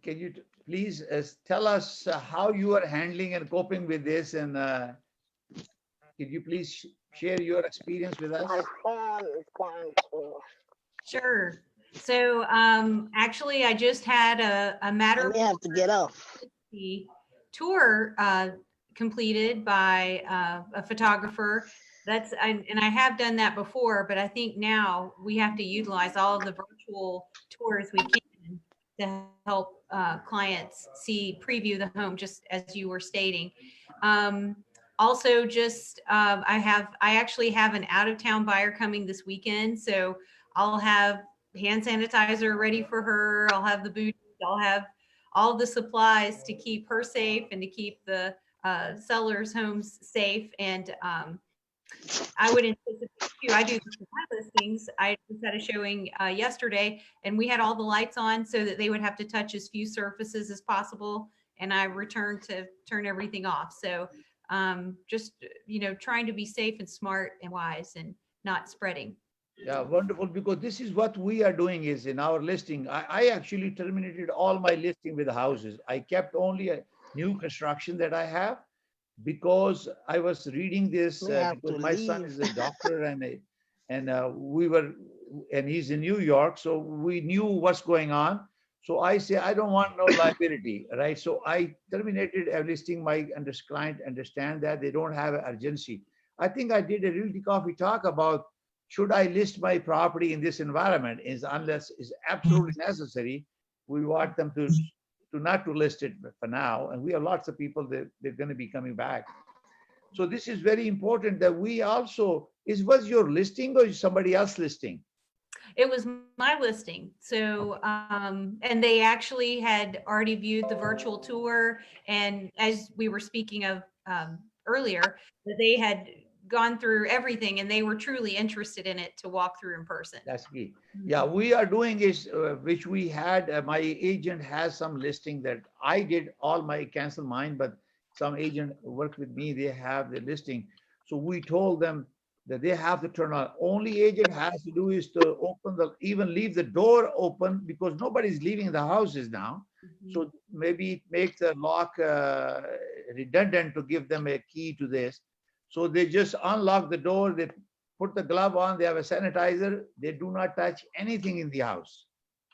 can you please tell us how you are handling and coping with this? And can you please share your experience with us? My phone is going to. Sure. So actually, I just had a matter. You have to get off. The tour completed by a photographer. And I have done that before, but I think now we have to utilize all of the virtual tours we can to help clients preview the home, just as you were stating. Also, I actually have an out-of-town buyer coming this weekend, so I'll have hand sanitizer ready for her. I'll have the boots. I'll have all the supplies to keep her safe and to keep the sellers' homes safe. And I would anticipate too. I do this with my listings. I just had a showing yesterday, and we had all the lights on so that they would have to touch as few surfaces as possible. And I returned to turn everything off. So just trying to be safe and smart and wise and not spreading. Yeah, wonderful. Because this is what we are doing is in our listing. I actually terminated all my listing with houses. I kept only a new construction that I have, because I was reading this We have because to my son leave. is a doctor and he's in New York, so we knew what's going on. So I say I don't want no liability, right? So I terminated a listing. My client understand that they don't have an urgency. I think I did a Realty Coffee talk about should I list my property in this environment is unless it's absolutely necessary. We want them to not to list it for now. And we have lots of people that they're going to be coming back. So this is very important that we also, was your listing or somebody else listing? It was my listing. So, and they actually had already viewed the virtual tour. And as we were speaking of earlier, that they had gone through everything and they were truly interested in it to walk through in person. That's key. Yeah, we are doing is, which we had, my agent has some listing that I did all my cancel mine, but some agent worked with me, they have the listing. So we told them that they have to turn on. Only agent has to do is to even leave the door open, because nobody's leaving the houses now. So maybe make the lock redundant to give them a key to this. So they just unlock the door, they put the glove on, they have a sanitizer, they do not touch anything in the house.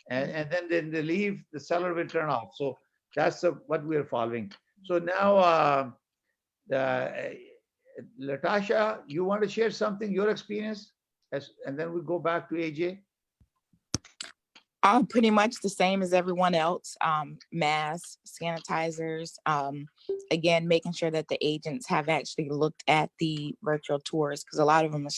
And then they leave, the seller will turn off. So that's what we're following. So now, Latasha, you want to share something, your experience? And then we go back to AJ. Pretty much the same as everyone else. Masks, sanitizers. Again, making sure that the agents have actually looked at the virtual tours, because a lot of them are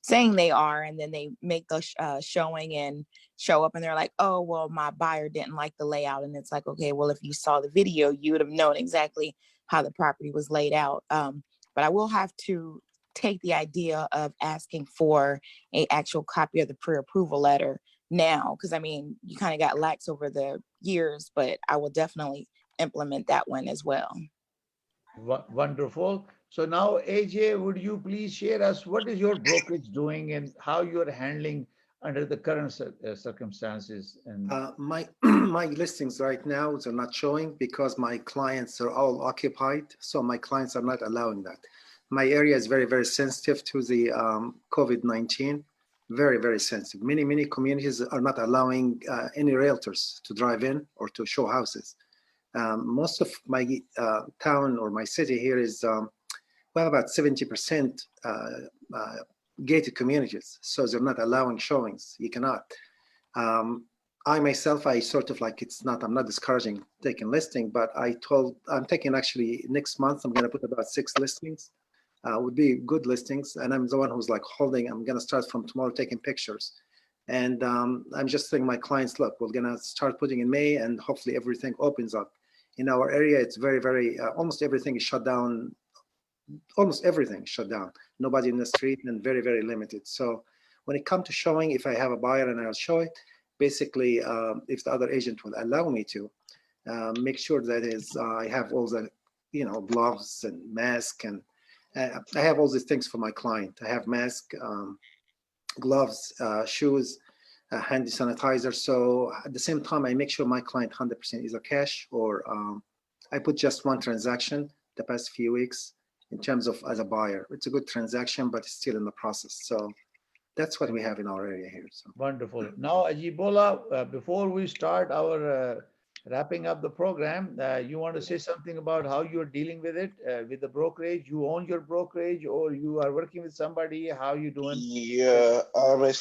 saying they are, and then they make the showing and show up and they're like, oh, well, my buyer didn't like the layout. And it's like, okay, well, if you saw the video, you would have known exactly how the property was laid out. But I will have to take the idea of asking for an actual copy of the pre-approval letter now, because I mean, you kind of got lax over the years, but I will definitely implement that one as well. Wonderful. So now, AJ, would you please share us what is your brokerage doing and how you're handling under the current circumstances? And my my listings right now are not showing because my clients are all occupied, so my clients are not allowing that. My area is very, very sensitive to the COVID-19. Very, very sensitive. Many communities are not allowing any realtors to drive in or to show houses. Most of my town or my city here is, well, about 70% gated communities. So they're not allowing showings. You cannot. I myself, I sort of like, I'm not discouraging taking listing, but I'm taking actually next month, I'm going to put about 6 listings. Would be good listings, and I'm the one who's like holding. I'm gonna start from tomorrow taking pictures, and I'm just telling my clients, look, we're gonna start putting in May, and hopefully everything opens up. In our area, it's very, very almost everything is shut down. Almost everything shut down. Nobody in the street, and very, very limited. So when it comes to showing, if I have a buyer and I'll show it, basically, if the other agent will allow me to, make sure that I have all the, gloves and mask and. I have all these things for my client. I have mask, gloves, shoes, handy sanitizer. So at the same time, I make sure my client 100% is a cash, or I put just one transaction the past few weeks in terms of as a buyer. It's a good transaction, but it's still in the process. So that's what we have in our area here. So wonderful. Now, Ajibola, before we start our wrapping up the program, you want to say something about how you're dealing with it, with the brokerage? You own your brokerage or you are working with somebody? How you doing? Yeah, I'm a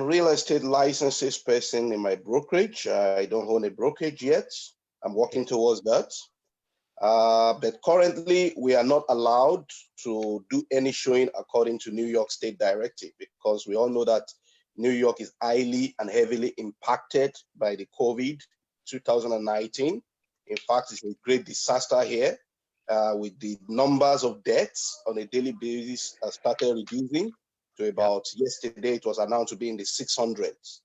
real estate licenses person in my brokerage. I don't own a brokerage yet. I'm working towards that. But currently, we are not allowed to do any showing according to New York State directive, because we all know that New York is highly and heavily impacted by the COVID 2019. In fact, it's a great disaster here, with the numbers of deaths on a daily basis started reducing to about, yesterday it was announced to be in the 600s.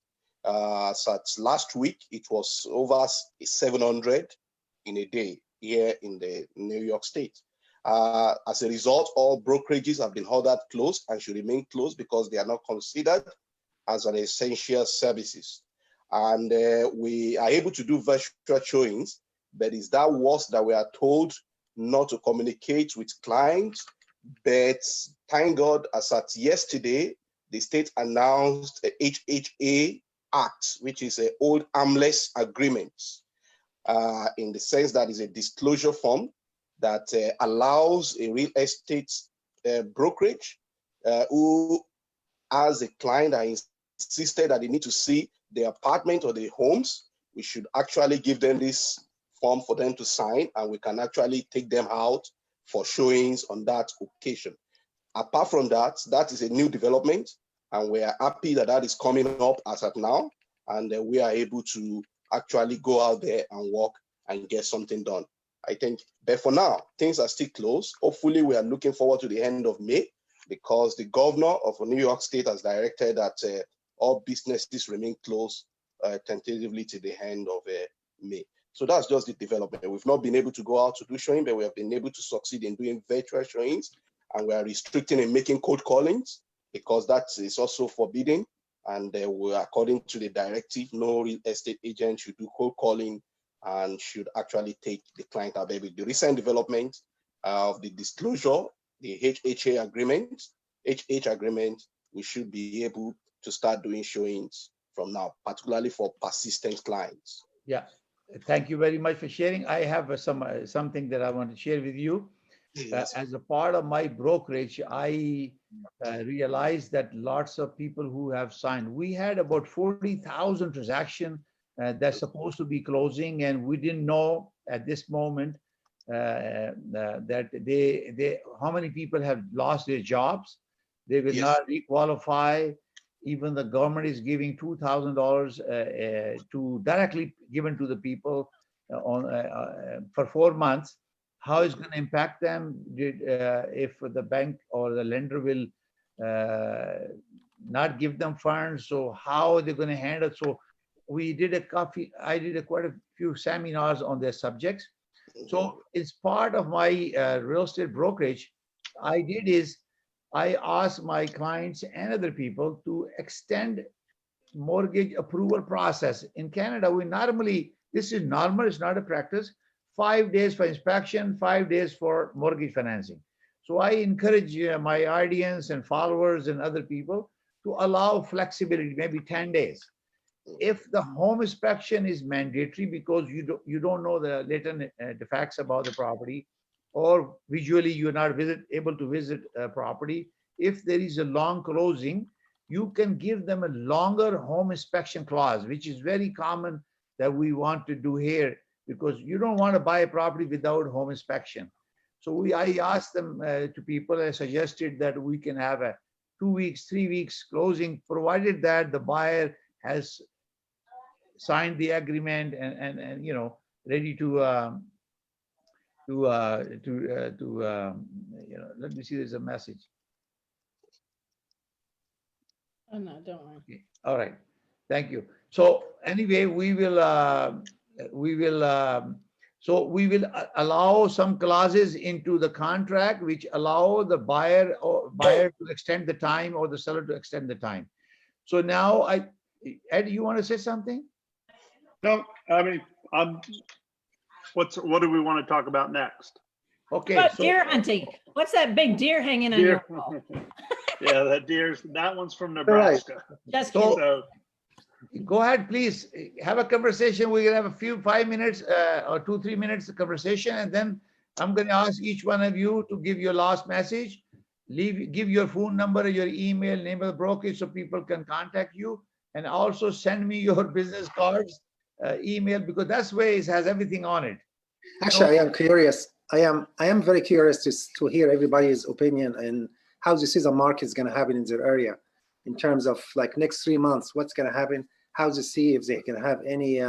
So last week, it was over 700 in a day here in the New York State. As a result, all brokerages have been ordered closed and should remain closed because they are not considered as an essential services. And we are able to do virtual showings, but is that worse that we are told not to communicate with clients? But thank God, as at yesterday, the state announced a HHA Act, which is an old harmless agreement, in the sense that is a disclosure form that allows a real estate brokerage who has a client that insisted that they need to see the apartment or the homes. We should actually give them this form for them to sign, and we can actually take them out for showings on that occasion. Apart from that, that is a new development, and we are happy that that is coming up as of now, and we are able to actually go out there and work and get something done. I think, but for now, things are still closed. Hopefully, we are looking forward to the end of May, because the governor of New York State has directed that all businesses remain closed tentatively to the end of May. So that's just the development. We've not been able to go out to do showing, but we have been able to succeed in doing virtual showings, and we are restricting and making cold callings because that is also forbidden. And according to the directive, no real estate agent should do cold calling and should actually take the client away. With the recent development of the disclosure, the HHA agreement, we should be able to start doing showings from now, particularly for persistent clients. Yeah, thank you very much for sharing. I have something that I want to share with you. Yes. As a part of my brokerage, I realized that lots of people who have signed, we had about 40,000 transactions that's supposed to be closing, and we didn't know at this moment that they how many people have lost their jobs. They will not requalify. Even the government is giving $2,000 to directly given to the people for 4 months. How is going to impact them if the bank or the lender will not give them funds? So how are they going to handle? So I did quite a few seminars on their subjects. So it's part of my real estate brokerage. I asked my clients and other people to extend mortgage approval process. In Canada, this is normal, it's not a practice. 5 days for inspection, 5 days for mortgage financing. So I encourage my audience and followers and other people to allow flexibility, maybe 10 days. If the home inspection is mandatory because you don't know the latent defects about the property, or visually you're not able to visit a property, if there is a long closing, you can give them a longer home inspection clause, which is very common that we want to do here, because you don't want to buy a property without home inspection. So I asked them to people, I suggested that we can have a 2 weeks, 3 weeks closing, provided that the buyer has signed the agreement and ready to let me see, there's a message. Oh, no, don't worry. Okay. All right, thank you. So anyway, we will allow some clauses into the contract which allow the buyer to extend the time or the seller to extend the time. So now Ed, you want to say something? No, I mean, what do we want to talk about next? Okay. What about deer hunting? What's that big deer hanging on your wall? Yeah, that one's from Nebraska. Just kidding. So Go ahead, please have a conversation. We're gonna have a few 5 minutes or 2-3 minutes of conversation, and then I'm gonna ask each one of you to give your last message. Give your phone number, your email, name of the brokerage, so people can contact you, and also send me your business cards, email, because that's where it has everything on it. Actually, I am curious. I am very curious to hear everybody's opinion and how they see the market is going to happen in their area in terms of like next 3 months, what's going to happen, how they see if they can have any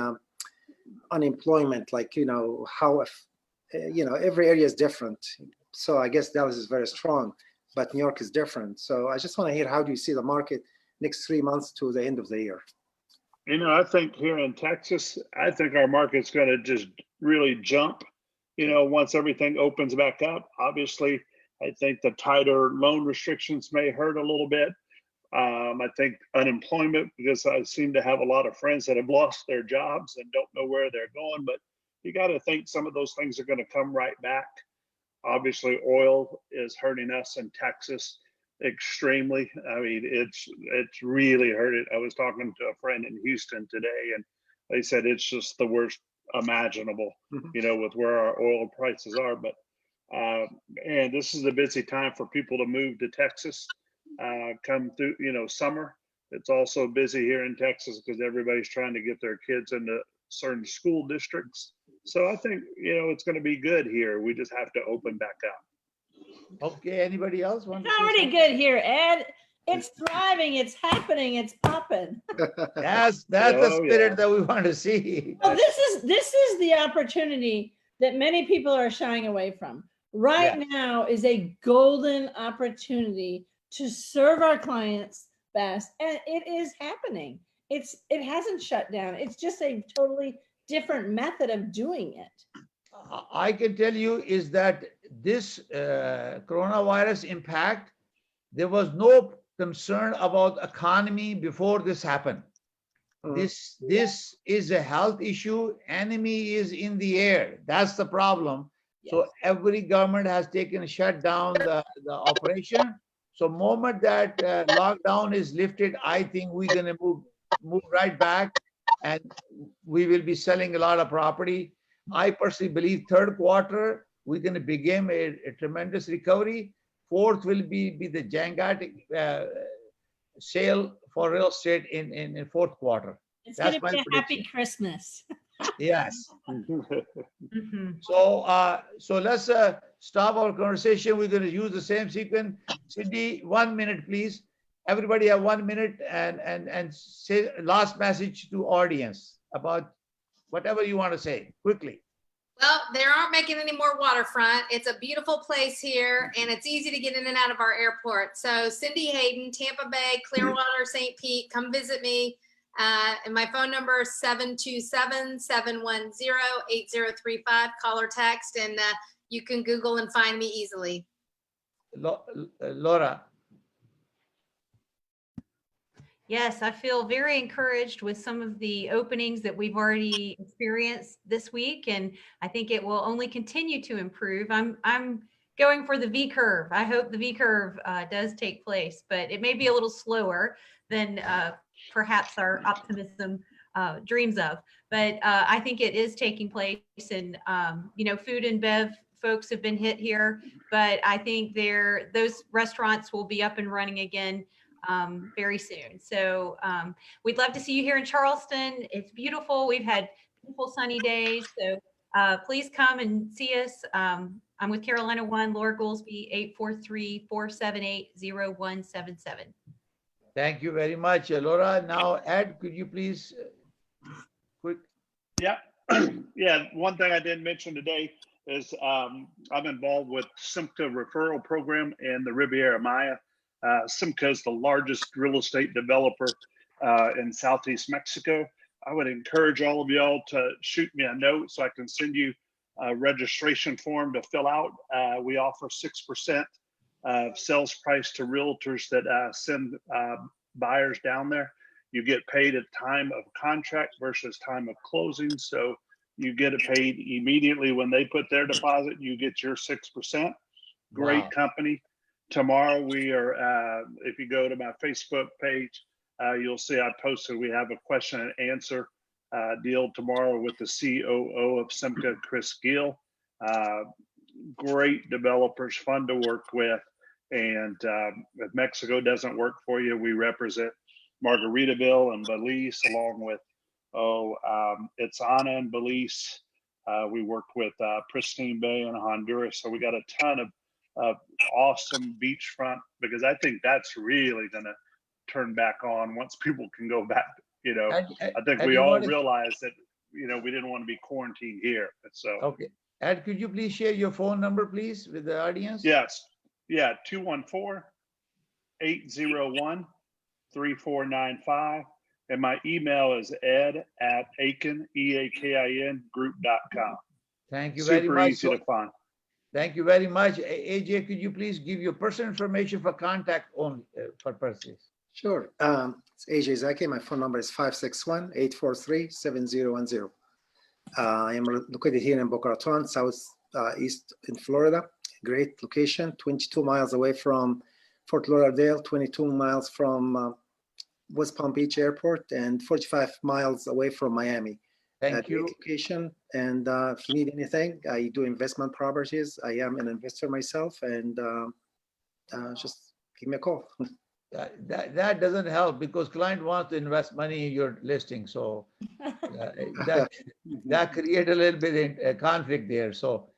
unemployment, like, you know, how, if, you know, every area is different. So I guess Dallas is very strong, but New York is different. So I just want to hear, how do you see the market next 3 months to the end of the year? You know, I think here in Texas, I think our market's going to just really jump, you know, once everything opens back up. Obviously, I think the tighter loan restrictions may hurt a little bit. I think unemployment, because I seem to have a lot of friends that have lost their jobs and don't know where they're going, but you got to think some of those things are going to come right back. Obviously, oil is hurting us in Texas extremely. I mean, it's really hurting. I was talking to a friend in Houston today, and they said it's just the worst imaginable, you know, with where our oil prices are. But and this is a busy time for people to move to Texas, come through, you know, summer. It's also busy here in Texas because everybody's trying to get their kids into certain school districts. So I think, you know, it's going to be good here. We just have to open back up. Okay, anybody else want to It's say already something? good here, Ed. It's thriving. It's happening. It's popping. That's the spirit that we want to see. Well, this is the opportunity that many people are shying away from. Right now is a golden opportunity to serve our clients best, and it is happening. It hasn't shut down. It's just a totally different method of doing it. I can tell you is that this coronavirus impact, there was no concern about economy before this happened. This is a health issue. Enemy is in the air. That's the problem. So every government has taken shut down the operation. So moment that lockdown is lifted, I think we're gonna move right back, and we will be selling a lot of property. I personally believe third quarter we're gonna begin a tremendous recovery. Fourth will be the gigantic sale for real estate in fourth quarter. It's That's going to my be a happy prediction. Christmas. Yes. So let's stop our conversation. We're going to use the same sequence. Cindy, 1 minute, please. Everybody have 1 minute and say last message to audience about whatever you want to say quickly. Well, they aren't making any more waterfront. It's a beautiful place here, and it's easy to get in and out of our airport. So Cindy Hayden, Tampa Bay, Clearwater, St. Pete, come visit me. And my phone number is 727-710-8035. Call or text, and you can Google and find me easily. Laura. Yes, I feel very encouraged with some of the openings that we've already experienced this week, and I think it will only continue to improve. I'm going for the V curve. I hope the V curve does take place, but it may be a little slower than perhaps our optimism dreams of. But I think it is taking place, and you know, food and bev folks have been hit here, but I think those restaurants will be up and running again very soon. So we'd love to see you here in Charleston. It's beautiful. We've had beautiful sunny days. So please come and see us. I'm with Carolina 1, Laura Goolsby, 843-478-0177. Thank you very much, Laura. Now, Ed, could you please quick? Yeah. Yeah. One thing I didn't mention today is I'm involved with Simca referral program in the Riviera Maya. Simca is the largest real estate developer in Southeast Mexico. I would encourage all of y'all to shoot me a note so I can send you a registration form to fill out. We offer 6% of sales price to realtors that send buyers down there. You get paid at time of contract versus time of closing. So you get it paid immediately when they put their deposit, you get your 6%. Great company. Tomorrow we are, if you go to my Facebook page, You'll see I posted, we have a question and answer deal tomorrow with the COO of Simca, Chris Gill. Great developers, fun to work with. And if Mexico doesn't work for you, we represent Margaritaville and Belize, along with, it's Anna and Belize. We worked with Pristine Bay in Honduras. So we got a ton of awesome beachfront, because I think that's really going to turn back on once people can go back. I think we all realize that, we didn't want to be quarantined here. So, okay. Ed, could you please share your phone number, please, with the audience? Yes. Yeah. 214-801-3495. And my email is ed@aiken, EAKIN group.com. Thank you very much. Super easy to find. Thank you very much. AJ, could you please give your personal information for contact only purposes? Sure. It's AJ Zaki. My phone number is 561-843-7010. I am located here in Boca Raton, southeast in Florida. Great location, 22 miles away from Fort Lauderdale, 22 miles from West Palm Beach Airport, and 45 miles away from Miami. Thank you. Great location. And if you need anything, I do investment properties. I am an investor myself, and just give me a call. That doesn't help, because client wants to invest money in your listing. So that creates a little bit of conflict there. So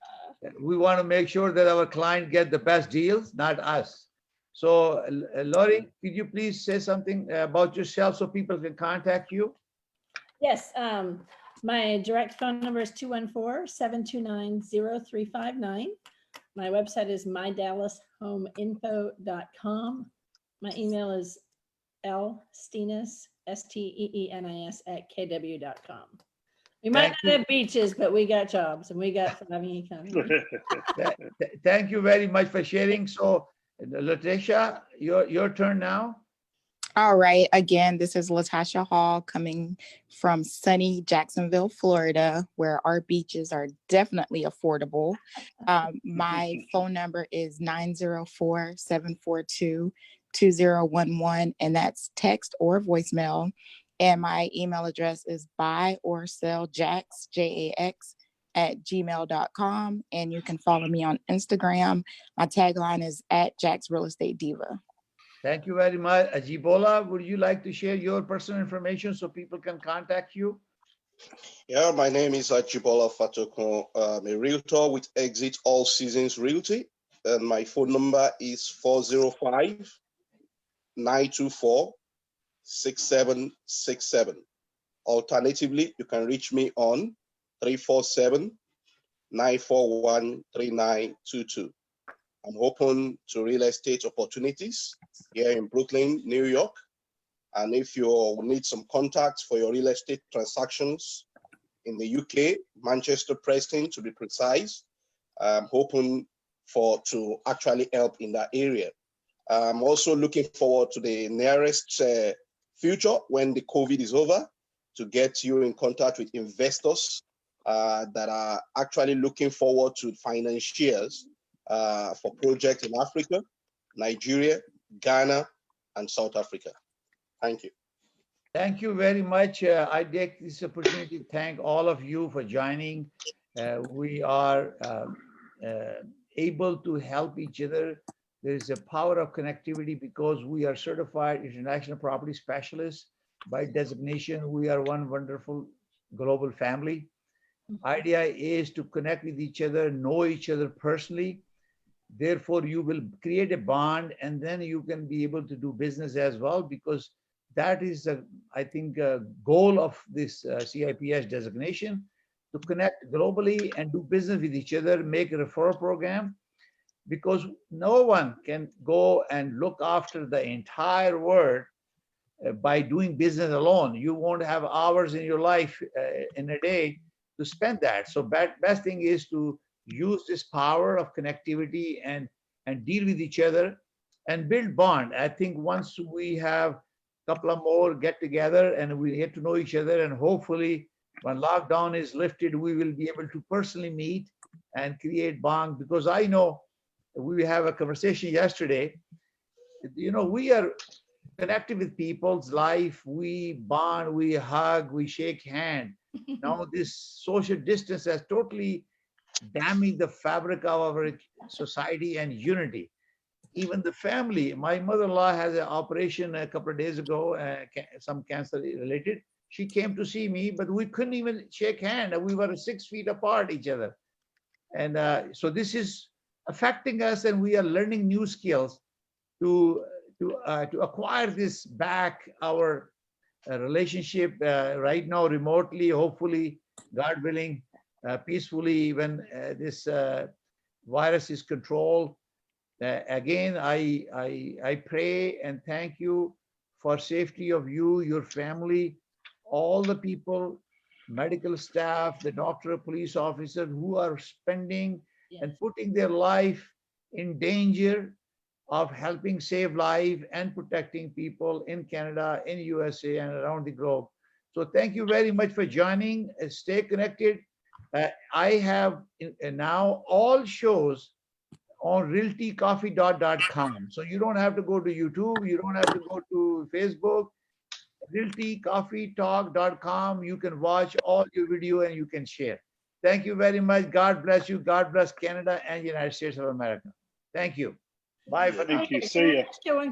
we want to make sure that our client get the best deals, not us. So Lori, could you please say something about yourself so people can contact you? Yes, my direct phone number is 214-729-0359. My website is mydallashomeinfo.com. My email is lsteenis, STEENIS @kw.com. We might not have beaches, but we got jobs and we got thriving economy. Thank you very much for sharing. So Latisha, your turn now. All right. Again, this is Latasha Hall coming from sunny Jacksonville, Florida, where our beaches are definitely affordable. My phone number is 904-742-2011, and that's text or voicemail. And my email address is buyorselljacks, JAX, @gmail.com. And you can follow me on Instagram. My tagline is @JacksRealEstateDiva. Thank you very much. Ajibola, would you like to share your personal information so people can contact you? Yeah, my name is Ajibola Fatokun. I'm a realtor with Exit All Seasons Realty, and my phone number is 405-924-6767. Alternatively, you can reach me on 347-941-3922. I'm open to real estate opportunities here in Brooklyn, New York. And if you need some contacts for your real estate transactions in the UK, Manchester, Preston, to be precise, I'm hoping to actually help in that area. I'm also looking forward to the nearest future when the COVID is over, to get you in contact with investors that are actually looking forward to financiers for projects in Africa, Nigeria, Ghana, and South Africa. Thank you. Thank you very much. I take this opportunity to thank all of you for joining. We are able to help each other. There is a power of connectivity because we are certified international property specialists. By designation, we are one wonderful global family. Idea is to connect with each other, know each other personally. Therefore, you will create a bond, and then you can be able to do business as well, because that is, I think, a goal of this CIPS designation, to connect globally and do business with each other, make a referral program, because no one can go and look after the entire world by doing business alone. You won't have hours in your life in a day to spend that. So best thing is to use this power of connectivity and deal with each other and build bond. I think once we have a couple of more get together and we get to know each other, and hopefully when lockdown is lifted, we will be able to personally meet and create bond. Because I know we have a conversation yesterday, we are connected with people's life. We bond, we hug, we shake hand. Now this social distance has totally damaged the fabric of our society and unity. Even the family. My mother-in-law has an operation a couple of days ago, some cancer related. She came to see me, but we couldn't even shake hand. We were 6 feet apart each other. And so this is affecting us, and we are learning new skills to acquire this back, our relationship right now remotely, hopefully, God willing, peacefully when this virus is controlled. Again, I pray and thank you for safety of you, your family, all the people, medical staff, the doctor, police officers who are spending and putting their life in danger of helping save life and protecting people in Canada, in USA, and around the globe. So thank you very much for joining. Stay connected. I have now all shows on realtycoffee.com. So you don't have to go to YouTube. You don't have to go to Facebook. realtycoffeetalk.com. You can watch all your video and you can share. Thank you very much. God bless you. God bless Canada and United States of America. Thank you. Bye for now. Thank you. See ya.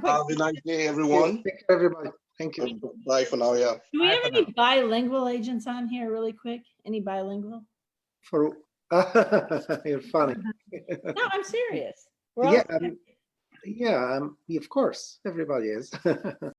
Have a nice day, everyone. Thank you, everybody. Thank you. Bye for now. Yeah. Do we Bye have for any now. bilingual agents on here really quick? Any bilingual? For you're funny. No, I'm serious. We're all Yeah, yeah. Of course, everybody is.